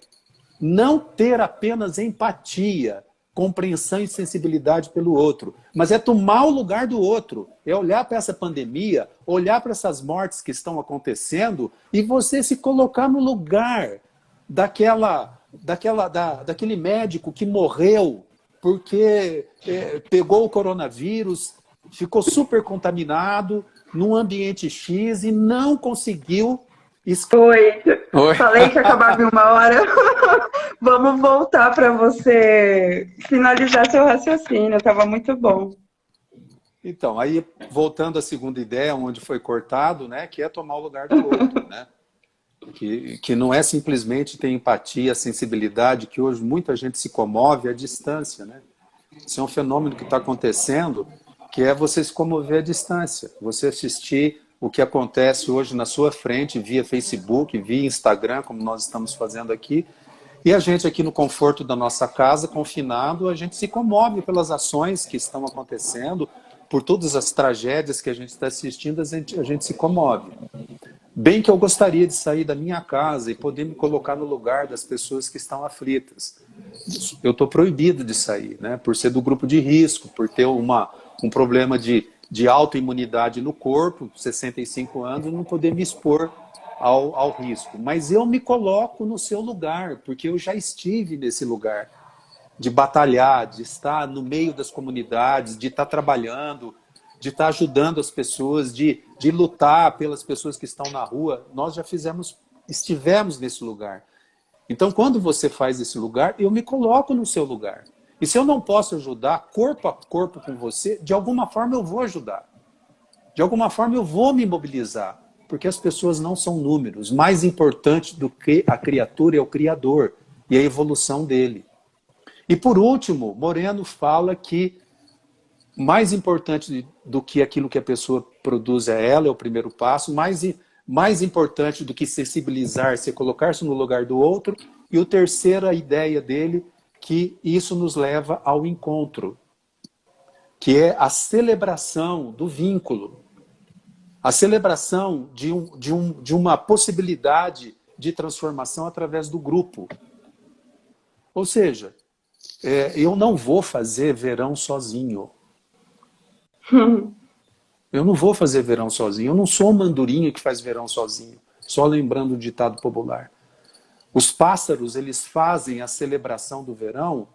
não ter apenas empatia, compreensão e sensibilidade pelo outro, mas é tomar o lugar do outro, é olhar para essa pandemia, olhar para essas mortes que estão acontecendo e você se colocar no lugar daquele médico que morreu porque pegou o coronavírus, ficou super contaminado num ambiente X e não conseguiu... Oi. Falei que ia acabar em 1 hora. Vamos voltar para você finalizar seu raciocínio, estava muito bom. Então, aí voltando à segunda ideia, onde foi cortado, né, que é tomar o lugar do outro, né? Que não é simplesmente ter empatia, sensibilidade, que hoje muita gente se comove à distância, né? Isso é um fenômeno que está acontecendo, que é você se comover à distância, você assistir o que acontece hoje na sua frente, via Facebook, via Instagram, como nós estamos fazendo aqui, e a gente aqui no conforto da nossa casa, confinado, a gente se comove pelas ações que estão acontecendo, por todas as tragédias que a gente está assistindo, a gente se comove. Bem que eu gostaria de sair da minha casa e poder me colocar no lugar das pessoas que estão aflitas. Eu estou proibido de sair, né? Por ser do grupo de risco, por ter um problema de autoimunidade no corpo, 65 anos, não poder me expor ao risco. Mas eu me coloco no seu lugar, porque eu já estive nesse lugar de batalhar, de estar no meio das comunidades, de estar trabalhando, de estar ajudando as pessoas, de lutar pelas pessoas que estão na rua. Nós já estivemos nesse lugar. Então, quando você faz esse lugar, eu me coloco no seu lugar. E se eu não posso ajudar corpo a corpo com você, de alguma forma eu vou ajudar. De alguma forma eu vou me mobilizar. Porque as pessoas não são números. Mais importante do que a criatura é o Criador e a evolução dele. E por último, Moreno fala que mais importante do que aquilo que a pessoa produz é ela, é o primeiro passo, mais importante do que sensibilizar-se é colocar-se no lugar do outro, e a terceira ideia dele, que isso nos leva ao encontro, que é a celebração do vínculo, a celebração de uma possibilidade de transformação através do grupo. Ou seja, eu não vou fazer verão sozinho. Eu não vou fazer verão sozinho. Eu não sou uma andorinha que faz verão sozinho. Só lembrando o ditado popular. Os pássaros, eles fazem a celebração do verão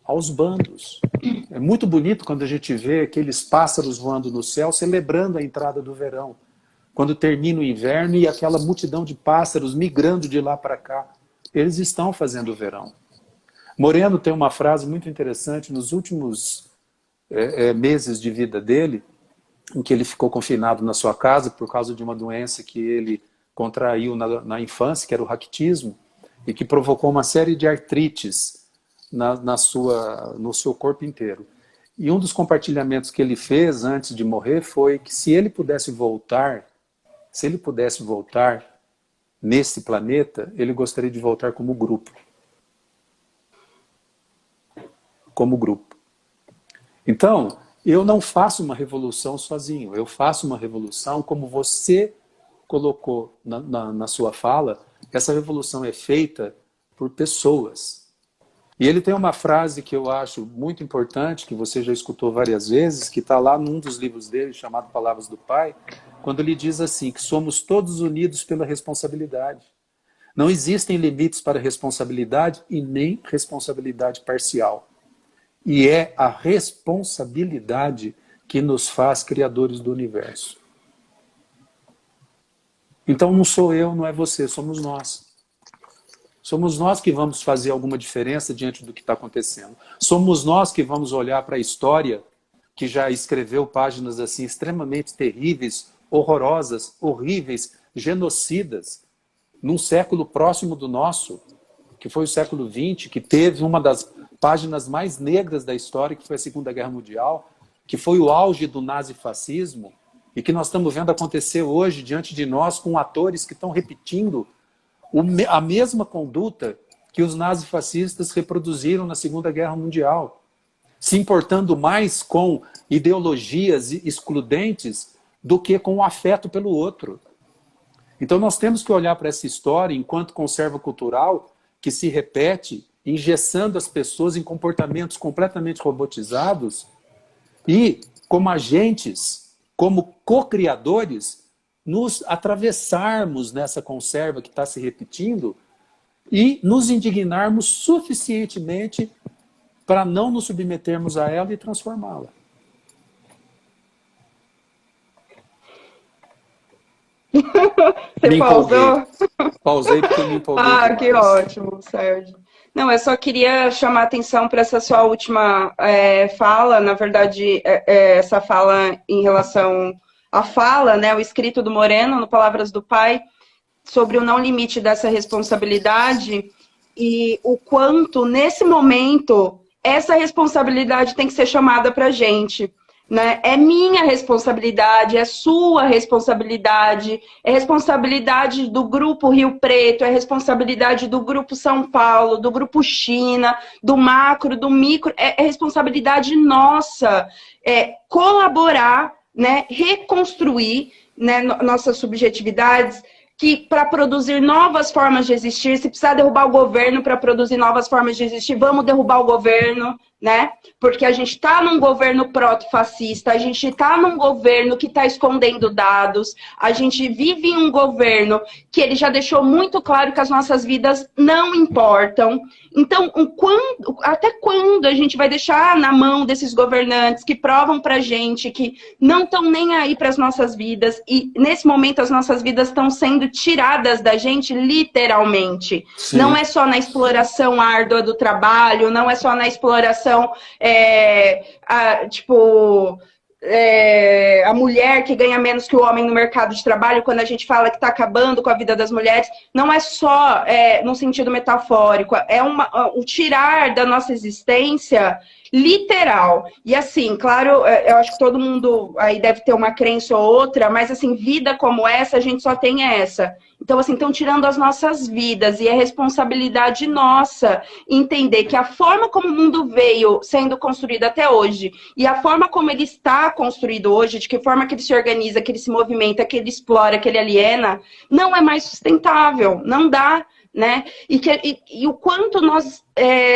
aos bandos. É muito bonito quando a gente vê aqueles pássaros voando no céu celebrando a entrada do verão. Quando termina o inverno e aquela multidão de pássaros migrando de lá para cá. Eles estão fazendo o verão. Moreno tem uma frase muito interessante nos últimos meses de vida dele, em que ele ficou confinado na sua casa por causa de uma doença que ele contraiu na infância, que era o raquitismo, e que provocou uma série de artrites no seu corpo inteiro. E um dos compartilhamentos que ele fez antes de morrer foi que se ele pudesse voltar nesse planeta, ele gostaria de voltar como grupo. Como grupo. Então, eu não faço uma revolução sozinho, eu faço uma revolução como você colocou na sua fala, essa revolução é feita por pessoas. E ele tem uma frase que eu acho muito importante, que você já escutou várias vezes, que está lá num dos livros dele, chamado Palavras do Pai, quando ele diz assim, que somos todos unidos pela responsabilidade. Não existem limites para responsabilidade e nem responsabilidade parcial. E é a responsabilidade que nos faz criadores do universo. Então não sou eu, não é você, somos nós. Somos nós que vamos fazer alguma diferença diante do que está acontecendo. Somos nós que vamos olhar para a história, que já escreveu páginas assim extremamente terríveis, horrorosas, horríveis, genocidas, num século próximo do nosso, que foi o século XX, que teve uma das páginas mais negras da história, que foi a Segunda Guerra Mundial, que foi o auge do nazifascismo, e que nós estamos vendo acontecer hoje diante de nós com atores que estão repetindo a mesma conduta que os nazifascistas reproduziram na Segunda Guerra Mundial, se importando mais com ideologias excludentes do que com o afeto pelo outro. Então nós temos que olhar para essa história enquanto conserva cultural que se repete, engessando as pessoas em comportamentos completamente robotizados e, como agentes, como co-criadores, nos atravessarmos nessa conserva que está se repetindo e nos indignarmos suficientemente para não nos submetermos a ela e transformá-la. Você pausou? Pausei porque eu me empolguei Ah, demais. que ótimo, Sérgio. Não, eu só queria chamar atenção para essa sua última fala, na verdade, essa fala em relação à fala, né, o escrito do Moreno, no Palavras do Pai, sobre o não limite dessa responsabilidade e o quanto, nesse momento, essa responsabilidade tem que ser chamada para a gente. Né? É minha responsabilidade, é sua responsabilidade, é responsabilidade do Grupo Rio Preto, é responsabilidade do Grupo São Paulo, do Grupo China, do macro, do micro, é responsabilidade nossa colaborar, né, reconstruir, né, nossas subjetividades, que para produzir novas formas de existir, se precisar derrubar o governo para produzir novas formas de existir, vamos derrubar o governo, né? Porque a gente está num governo proto-fascista, a gente está num governo que está escondendo dados, a gente vive em um governo que ele já deixou muito claro que as nossas vidas não importam. Então, até quando a gente vai deixar na mão desses governantes que provam para a gente que não estão nem aí para as nossas vidas e, nesse momento, as nossas vidas estão sendo tiradas da gente, literalmente. Sim. Não é só na exploração árdua do trabalho, não é só na exploração a mulher que ganha menos que o homem no mercado de trabalho, quando a gente fala que está acabando com a vida das mulheres, não é só no sentido metafórico, é o tirar da nossa existência literal. E assim, claro, eu acho que todo mundo aí deve ter uma crença ou outra, mas assim, vida como essa, a gente só tem essa. Então, assim, estão tirando as nossas vidas e é responsabilidade nossa entender que a forma como o mundo veio sendo construído até hoje e a forma como ele está construído hoje, de que forma que ele se organiza, que ele se movimenta, que ele explora, que ele aliena, não é mais sustentável, não dá. Né? E o quanto nós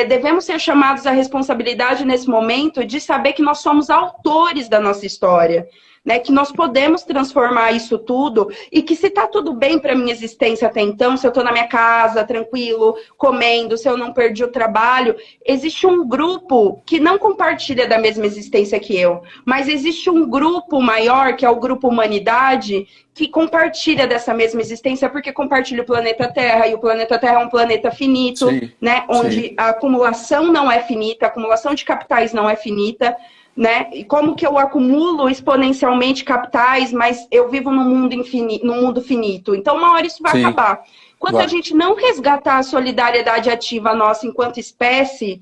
devemos ser chamados à responsabilidade nesse momento de saber que nós somos autores da nossa história, né? Que nós podemos transformar isso tudo e que se está tudo bem para a minha existência até então, se eu estou na minha casa, tranquilo, comendo, se eu não perdi o trabalho, existe um grupo que não compartilha da mesma existência que eu, mas existe um grupo maior, que é o grupo Humanidade, que compartilha dessa mesma existência porque compartilha o planeta Terra, e o planeta Terra é um planeta finito, sim, né? Onde sim, a acumulação não é finita, a acumulação de capitais não é finita, né? E como que eu acumulo exponencialmente capitais, mas eu vivo num mundo infinito, num mundo finito. Então, uma hora isso vai sim, acabar. Enquanto a gente não resgatar a solidariedade ativa nossa enquanto espécie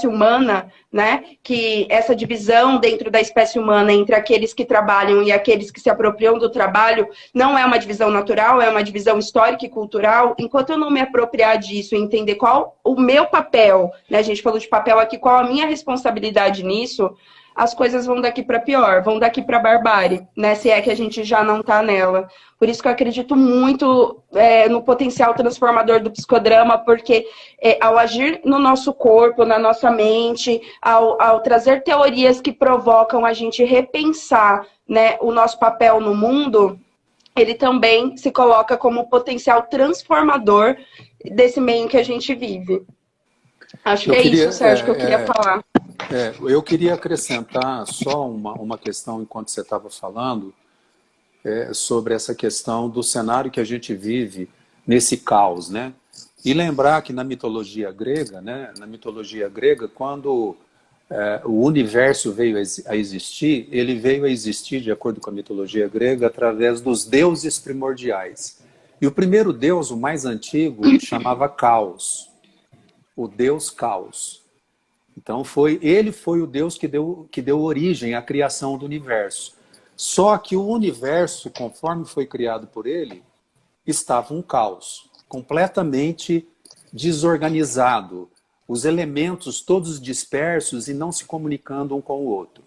humana, né? Que essa divisão dentro da espécie humana entre aqueles que trabalham e aqueles que se apropriam do trabalho não é uma divisão natural, é uma divisão histórica e cultural. Enquanto eu não me apropriar disso e entender qual o meu papel, né? A gente falou de papel aqui, qual a minha responsabilidade nisso, as coisas vão daqui para pior, vão daqui para barbárie, né? Se é que a gente já não está nela. Por isso que eu acredito muito no potencial transformador do psicodrama, porque ao agir no nosso corpo, na nossa mente, ao trazer teorias que provocam a gente repensar, né, o nosso papel no mundo, ele também se coloca como potencial transformador desse meio em que a gente vive. Acho que isso, Sérgio, que eu queria falar. Eu queria acrescentar só uma questão enquanto você estava falando sobre essa questão do cenário que a gente vive nesse caos, né? E lembrar que na mitologia grega, né? Na mitologia grega, quando o universo veio a existir, ele veio a existir, de acordo com a mitologia grega, através dos deuses primordiais. E o primeiro deus, o mais antigo, chamava Caos, o deus Caos. Então, ele foi o Deus que deu origem à criação do universo. Só que o universo, conforme foi criado por ele, estava um caos, completamente desorganizado. Os elementos todos dispersos e não se comunicando um com o outro.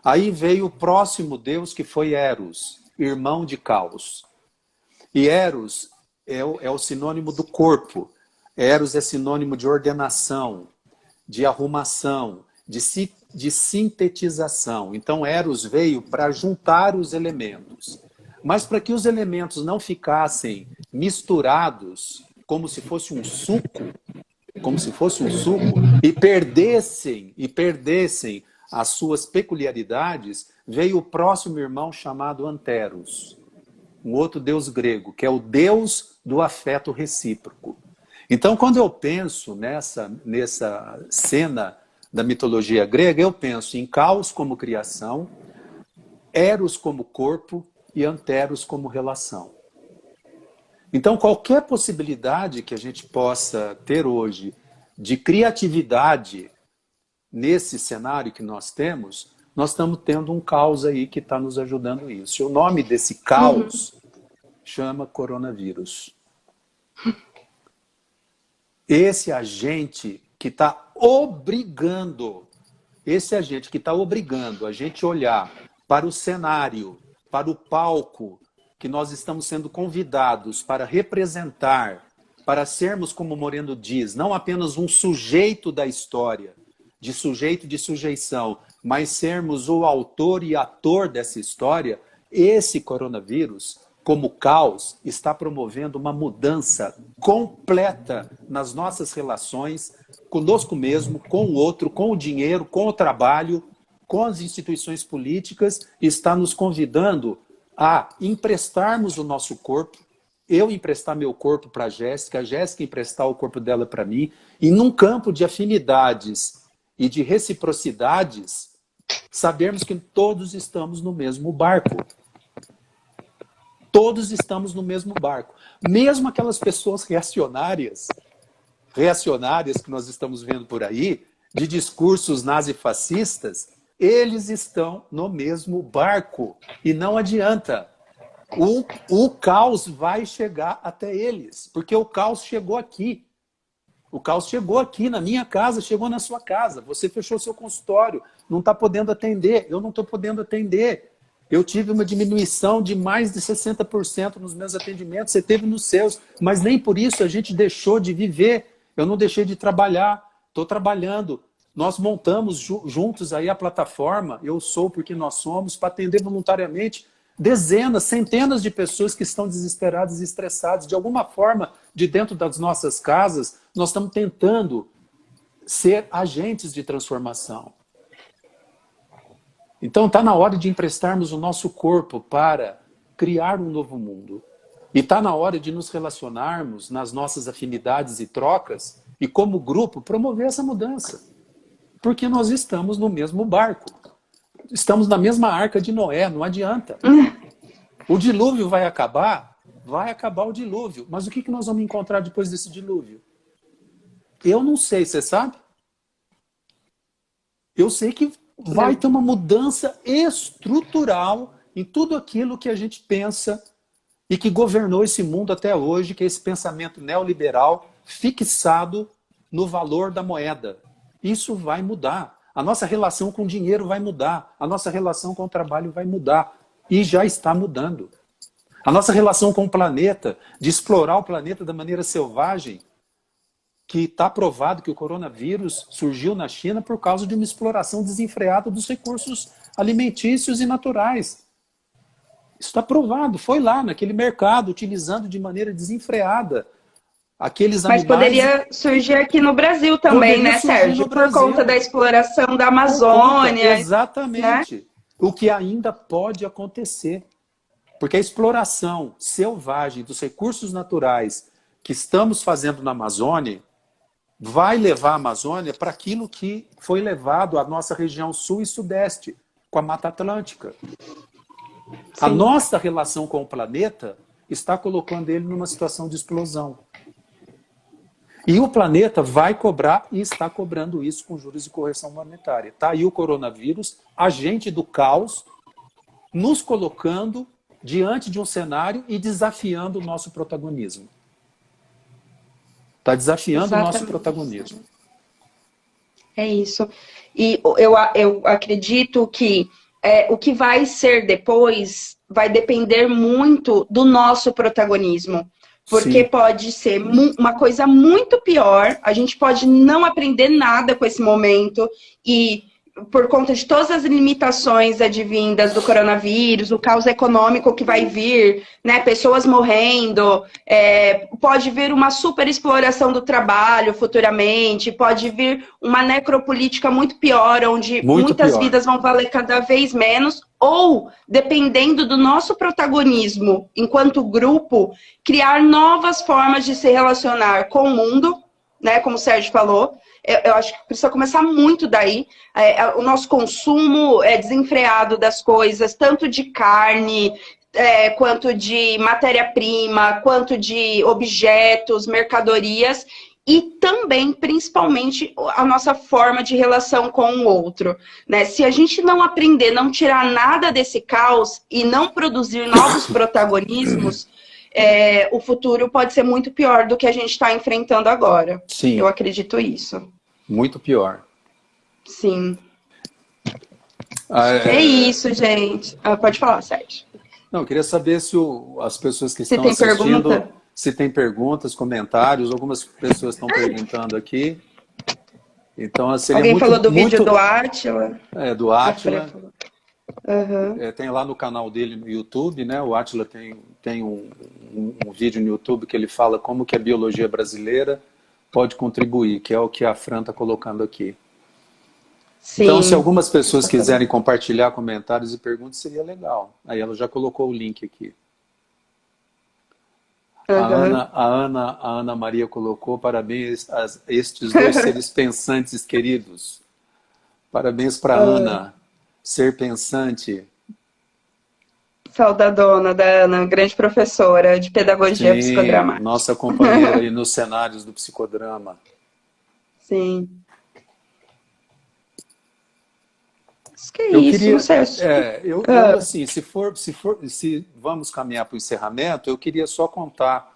Aí veio o próximo Deus, que foi Eros, irmão de Caos. E Eros é o sinônimo do corpo. Eros é sinônimo de ordenação, de arrumação, de sintetização. Então, Eros veio para juntar os elementos. Mas para que os elementos não ficassem misturados, como se fosse um suco, e perdessem as suas peculiaridades, veio o próximo irmão chamado Anteros, um outro deus grego, que é o deus do afeto recíproco. Então, quando eu penso nessa cena da mitologia grega, eu penso em caos como criação, eros como corpo e anteros como relação. Então, qualquer possibilidade que a gente possa ter hoje de criatividade nesse cenário que nós estamos tendo um caos aí que está nos ajudando isso. O nome desse caos chama coronavírus. Esse agente que está obrigando a gente olhar para o cenário, para o palco que nós estamos sendo convidados para representar, para sermos, como Moreno diz, não apenas um sujeito da história, de sujeito de sujeição, mas sermos o autor e ator dessa história, esse coronavírus, como caos, está promovendo uma mudança completa nas nossas relações, conosco mesmo, com o outro, com o dinheiro, com o trabalho, com as instituições políticas, e está nos convidando a emprestarmos o nosso corpo, eu emprestar meu corpo para a Jéssica emprestar o corpo dela para mim, e num campo de afinidades e de reciprocidades, sabermos que todos estamos no mesmo barco. Todos estamos no mesmo barco. Mesmo aquelas pessoas reacionárias que nós estamos vendo por aí, de discursos nazifascistas, eles estão no mesmo barco. E não adianta. O caos vai chegar até eles, porque o caos chegou aqui. O caos chegou aqui na minha casa, chegou na sua casa. Você fechou seu consultório, não está podendo atender, eu não estou podendo atender. Eu tive uma diminuição de mais de 60% nos meus atendimentos, você teve nos seus, mas nem por isso a gente deixou de viver. Eu não deixei de trabalhar, estou trabalhando. Nós montamos juntos aí a plataforma, eu sou porque nós somos, para atender voluntariamente dezenas, centenas de pessoas que estão desesperadas e estressadas. De alguma forma, de dentro das nossas casas, nós estamos tentando ser agentes de transformação. Então está na hora de emprestarmos o nosso corpo para criar um novo mundo. E está na hora de nos relacionarmos nas nossas afinidades e trocas e, como grupo, promover essa mudança. Porque nós estamos no mesmo barco. Estamos na mesma arca de Noé, não adianta. O dilúvio vai acabar o dilúvio. Mas o que nós vamos encontrar depois desse dilúvio? Eu não sei, você sabe? Eu sei que vai ter uma mudança estrutural em tudo aquilo que a gente pensa e que governou esse mundo até hoje, que é esse pensamento neoliberal fixado no valor da moeda. Isso vai mudar. A nossa relação com o dinheiro vai mudar. A nossa relação com o trabalho vai mudar. E já está mudando. A nossa relação com o planeta, de explorar o planeta da maneira selvagem, que está provado que o coronavírus surgiu na China por causa de uma exploração desenfreada dos recursos alimentícios e naturais. Isso está provado. Foi lá, naquele mercado, utilizando de maneira desenfreada aqueles animais. Mas poderia surgir aqui no Brasil também, né, Sérgio? Por conta da exploração da Amazônia. Exatamente. Né? O que ainda pode acontecer. Porque a exploração selvagem dos recursos naturais que estamos fazendo na Amazônia vai levar a Amazônia para aquilo que foi levado à nossa região sul e sudeste, com a Mata Atlântica. Sim. A nossa relação com o planeta está colocando ele numa situação de explosão. E o planeta vai cobrar e está cobrando isso com juros e correção monetária. Está aí o coronavírus, agente do caos, nos colocando diante de um cenário e desafiando o nosso protagonismo. Está desafiando Exatamente. O nosso protagonismo. É isso. E eu acredito que o que vai ser depois vai depender muito do nosso protagonismo. Porque Sim. pode ser uma coisa muito pior, a gente pode não aprender nada com esse momento e por conta de todas as limitações advindas do coronavírus, o caos econômico que vai vir, né, pessoas morrendo, pode vir uma superexploração do trabalho futuramente, pode vir uma necropolítica muito pior, onde Muito muitas pior. vidas vão valer cada vez menos, ou, dependendo do nosso protagonismo enquanto grupo, criar novas formas de se relacionar com o mundo, né, como o Sérgio falou. Eu acho que precisa começar muito daí. O nosso consumo é desenfreado das coisas, tanto de carne, quanto de matéria-prima, quanto de objetos, mercadorias, e também, principalmente, a nossa forma de relação com o outro. Né? Se a gente não aprender, não tirar nada desse caos e não produzir novos protagonismos, o futuro pode ser muito pior do que a gente está enfrentando agora. Sim. Eu acredito isso. Muito pior. Sim. É isso, gente. Pode falar, Sérgio. Não, eu queria saber se as pessoas que estão tem assistindo, pergunta? se tem perguntas, comentários, algumas pessoas estão perguntando aqui. Então, seria Alguém muito, falou do muito, vídeo do Átila? do Átila. Uhum. Tem lá no canal dele no YouTube, né? O Átila tem um vídeo no YouTube que ele fala como que a biologia brasileira pode contribuir, que é o que a Fran está colocando aqui. Sim, então, se algumas pessoas quiserem compartilhar comentários e perguntas, seria legal. Aí ela já colocou o link aqui. Uhum. A Ana Maria colocou: parabéns a estes dois seres pensantes queridos. Parabéns para Ana, ser pensante. Saudadona da Ana, grande professora de pedagogia psicodramática. Nossa companheira aí nos cenários do psicodrama. Sim. Isso que é isso, não sei. Eu assim, se vamos caminhar para o encerramento, eu queria só contar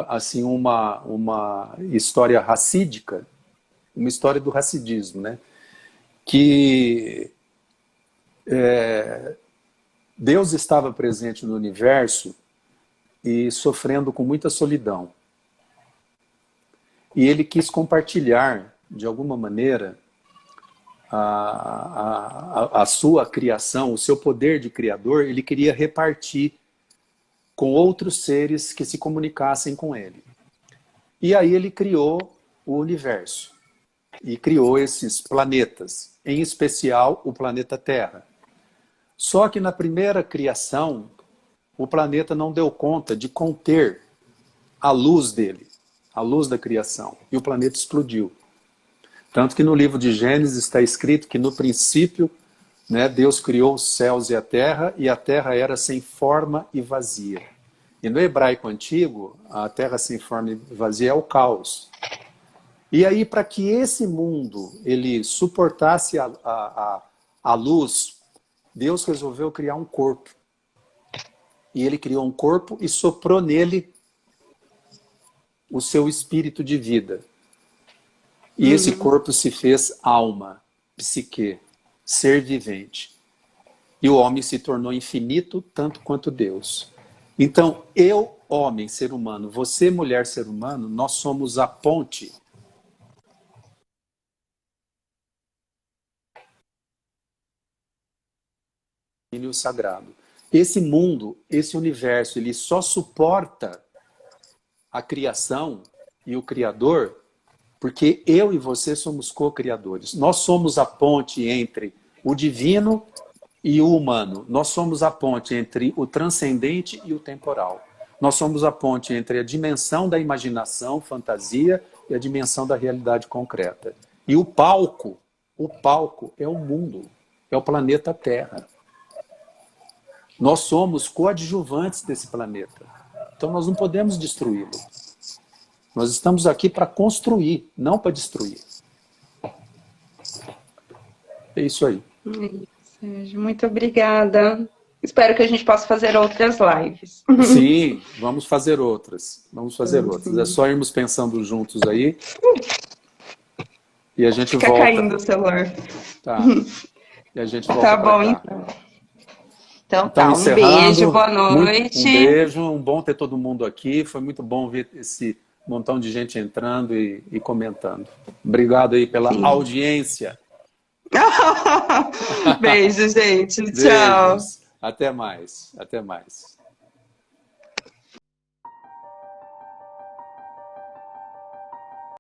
assim uma história racídica, uma história do racidismo, né? Que Deus estava presente no universo e sofrendo com muita solidão. E ele quis compartilhar, de alguma maneira, a sua criação, o seu poder de criador, ele queria repartir com outros seres que se comunicassem com ele. E aí ele criou o universo. E criou esses planetas, em especial o planeta Terra. Só que na primeira criação, o planeta não deu conta de conter a luz dele, a luz da criação, e o planeta explodiu. Tanto que no livro de Gênesis está escrito que no princípio, né, Deus criou os céus e a terra era sem forma e vazia. E no hebraico antigo, a terra sem forma e vazia é o caos. E aí, para que esse mundo ele suportasse a luz, Deus resolveu criar um corpo. E ele criou um corpo e soprou nele o seu espírito de vida. E esse corpo se fez alma, psique, ser vivente. E o homem se tornou infinito tanto quanto Deus. Então, eu, homem, ser humano, você, mulher, ser humano, nós somos a ponte sagrado. Esse mundo, esse universo, ele só suporta a criação e o Criador porque eu e você somos co-criadores. Nós somos a ponte entre o divino e o humano. Nós somos a ponte entre o transcendente e o temporal. Nós somos a ponte entre a dimensão da imaginação, fantasia, e a dimensão da realidade concreta. E o palco é o mundo, é o planeta Terra. Nós somos coadjuvantes desse planeta. Então nós não podemos destruí-lo. Nós estamos aqui para construir, não para destruir. É isso aí. Sérgio, muito obrigada. Espero que a gente possa fazer outras lives. Sim, vamos fazer outras. Vamos fazer outras. É só irmos pensando juntos aí. E a gente volta. Fica caindo o celular. Tá. E a gente volta tá bom, cá. Então tá, um beijo, boa noite. Um beijo, bom ter todo mundo aqui. Foi muito bom ver esse montão de gente entrando e comentando. Obrigado aí pela audiência. Beijo, gente. Tchau. Beijos. Até mais. Até mais.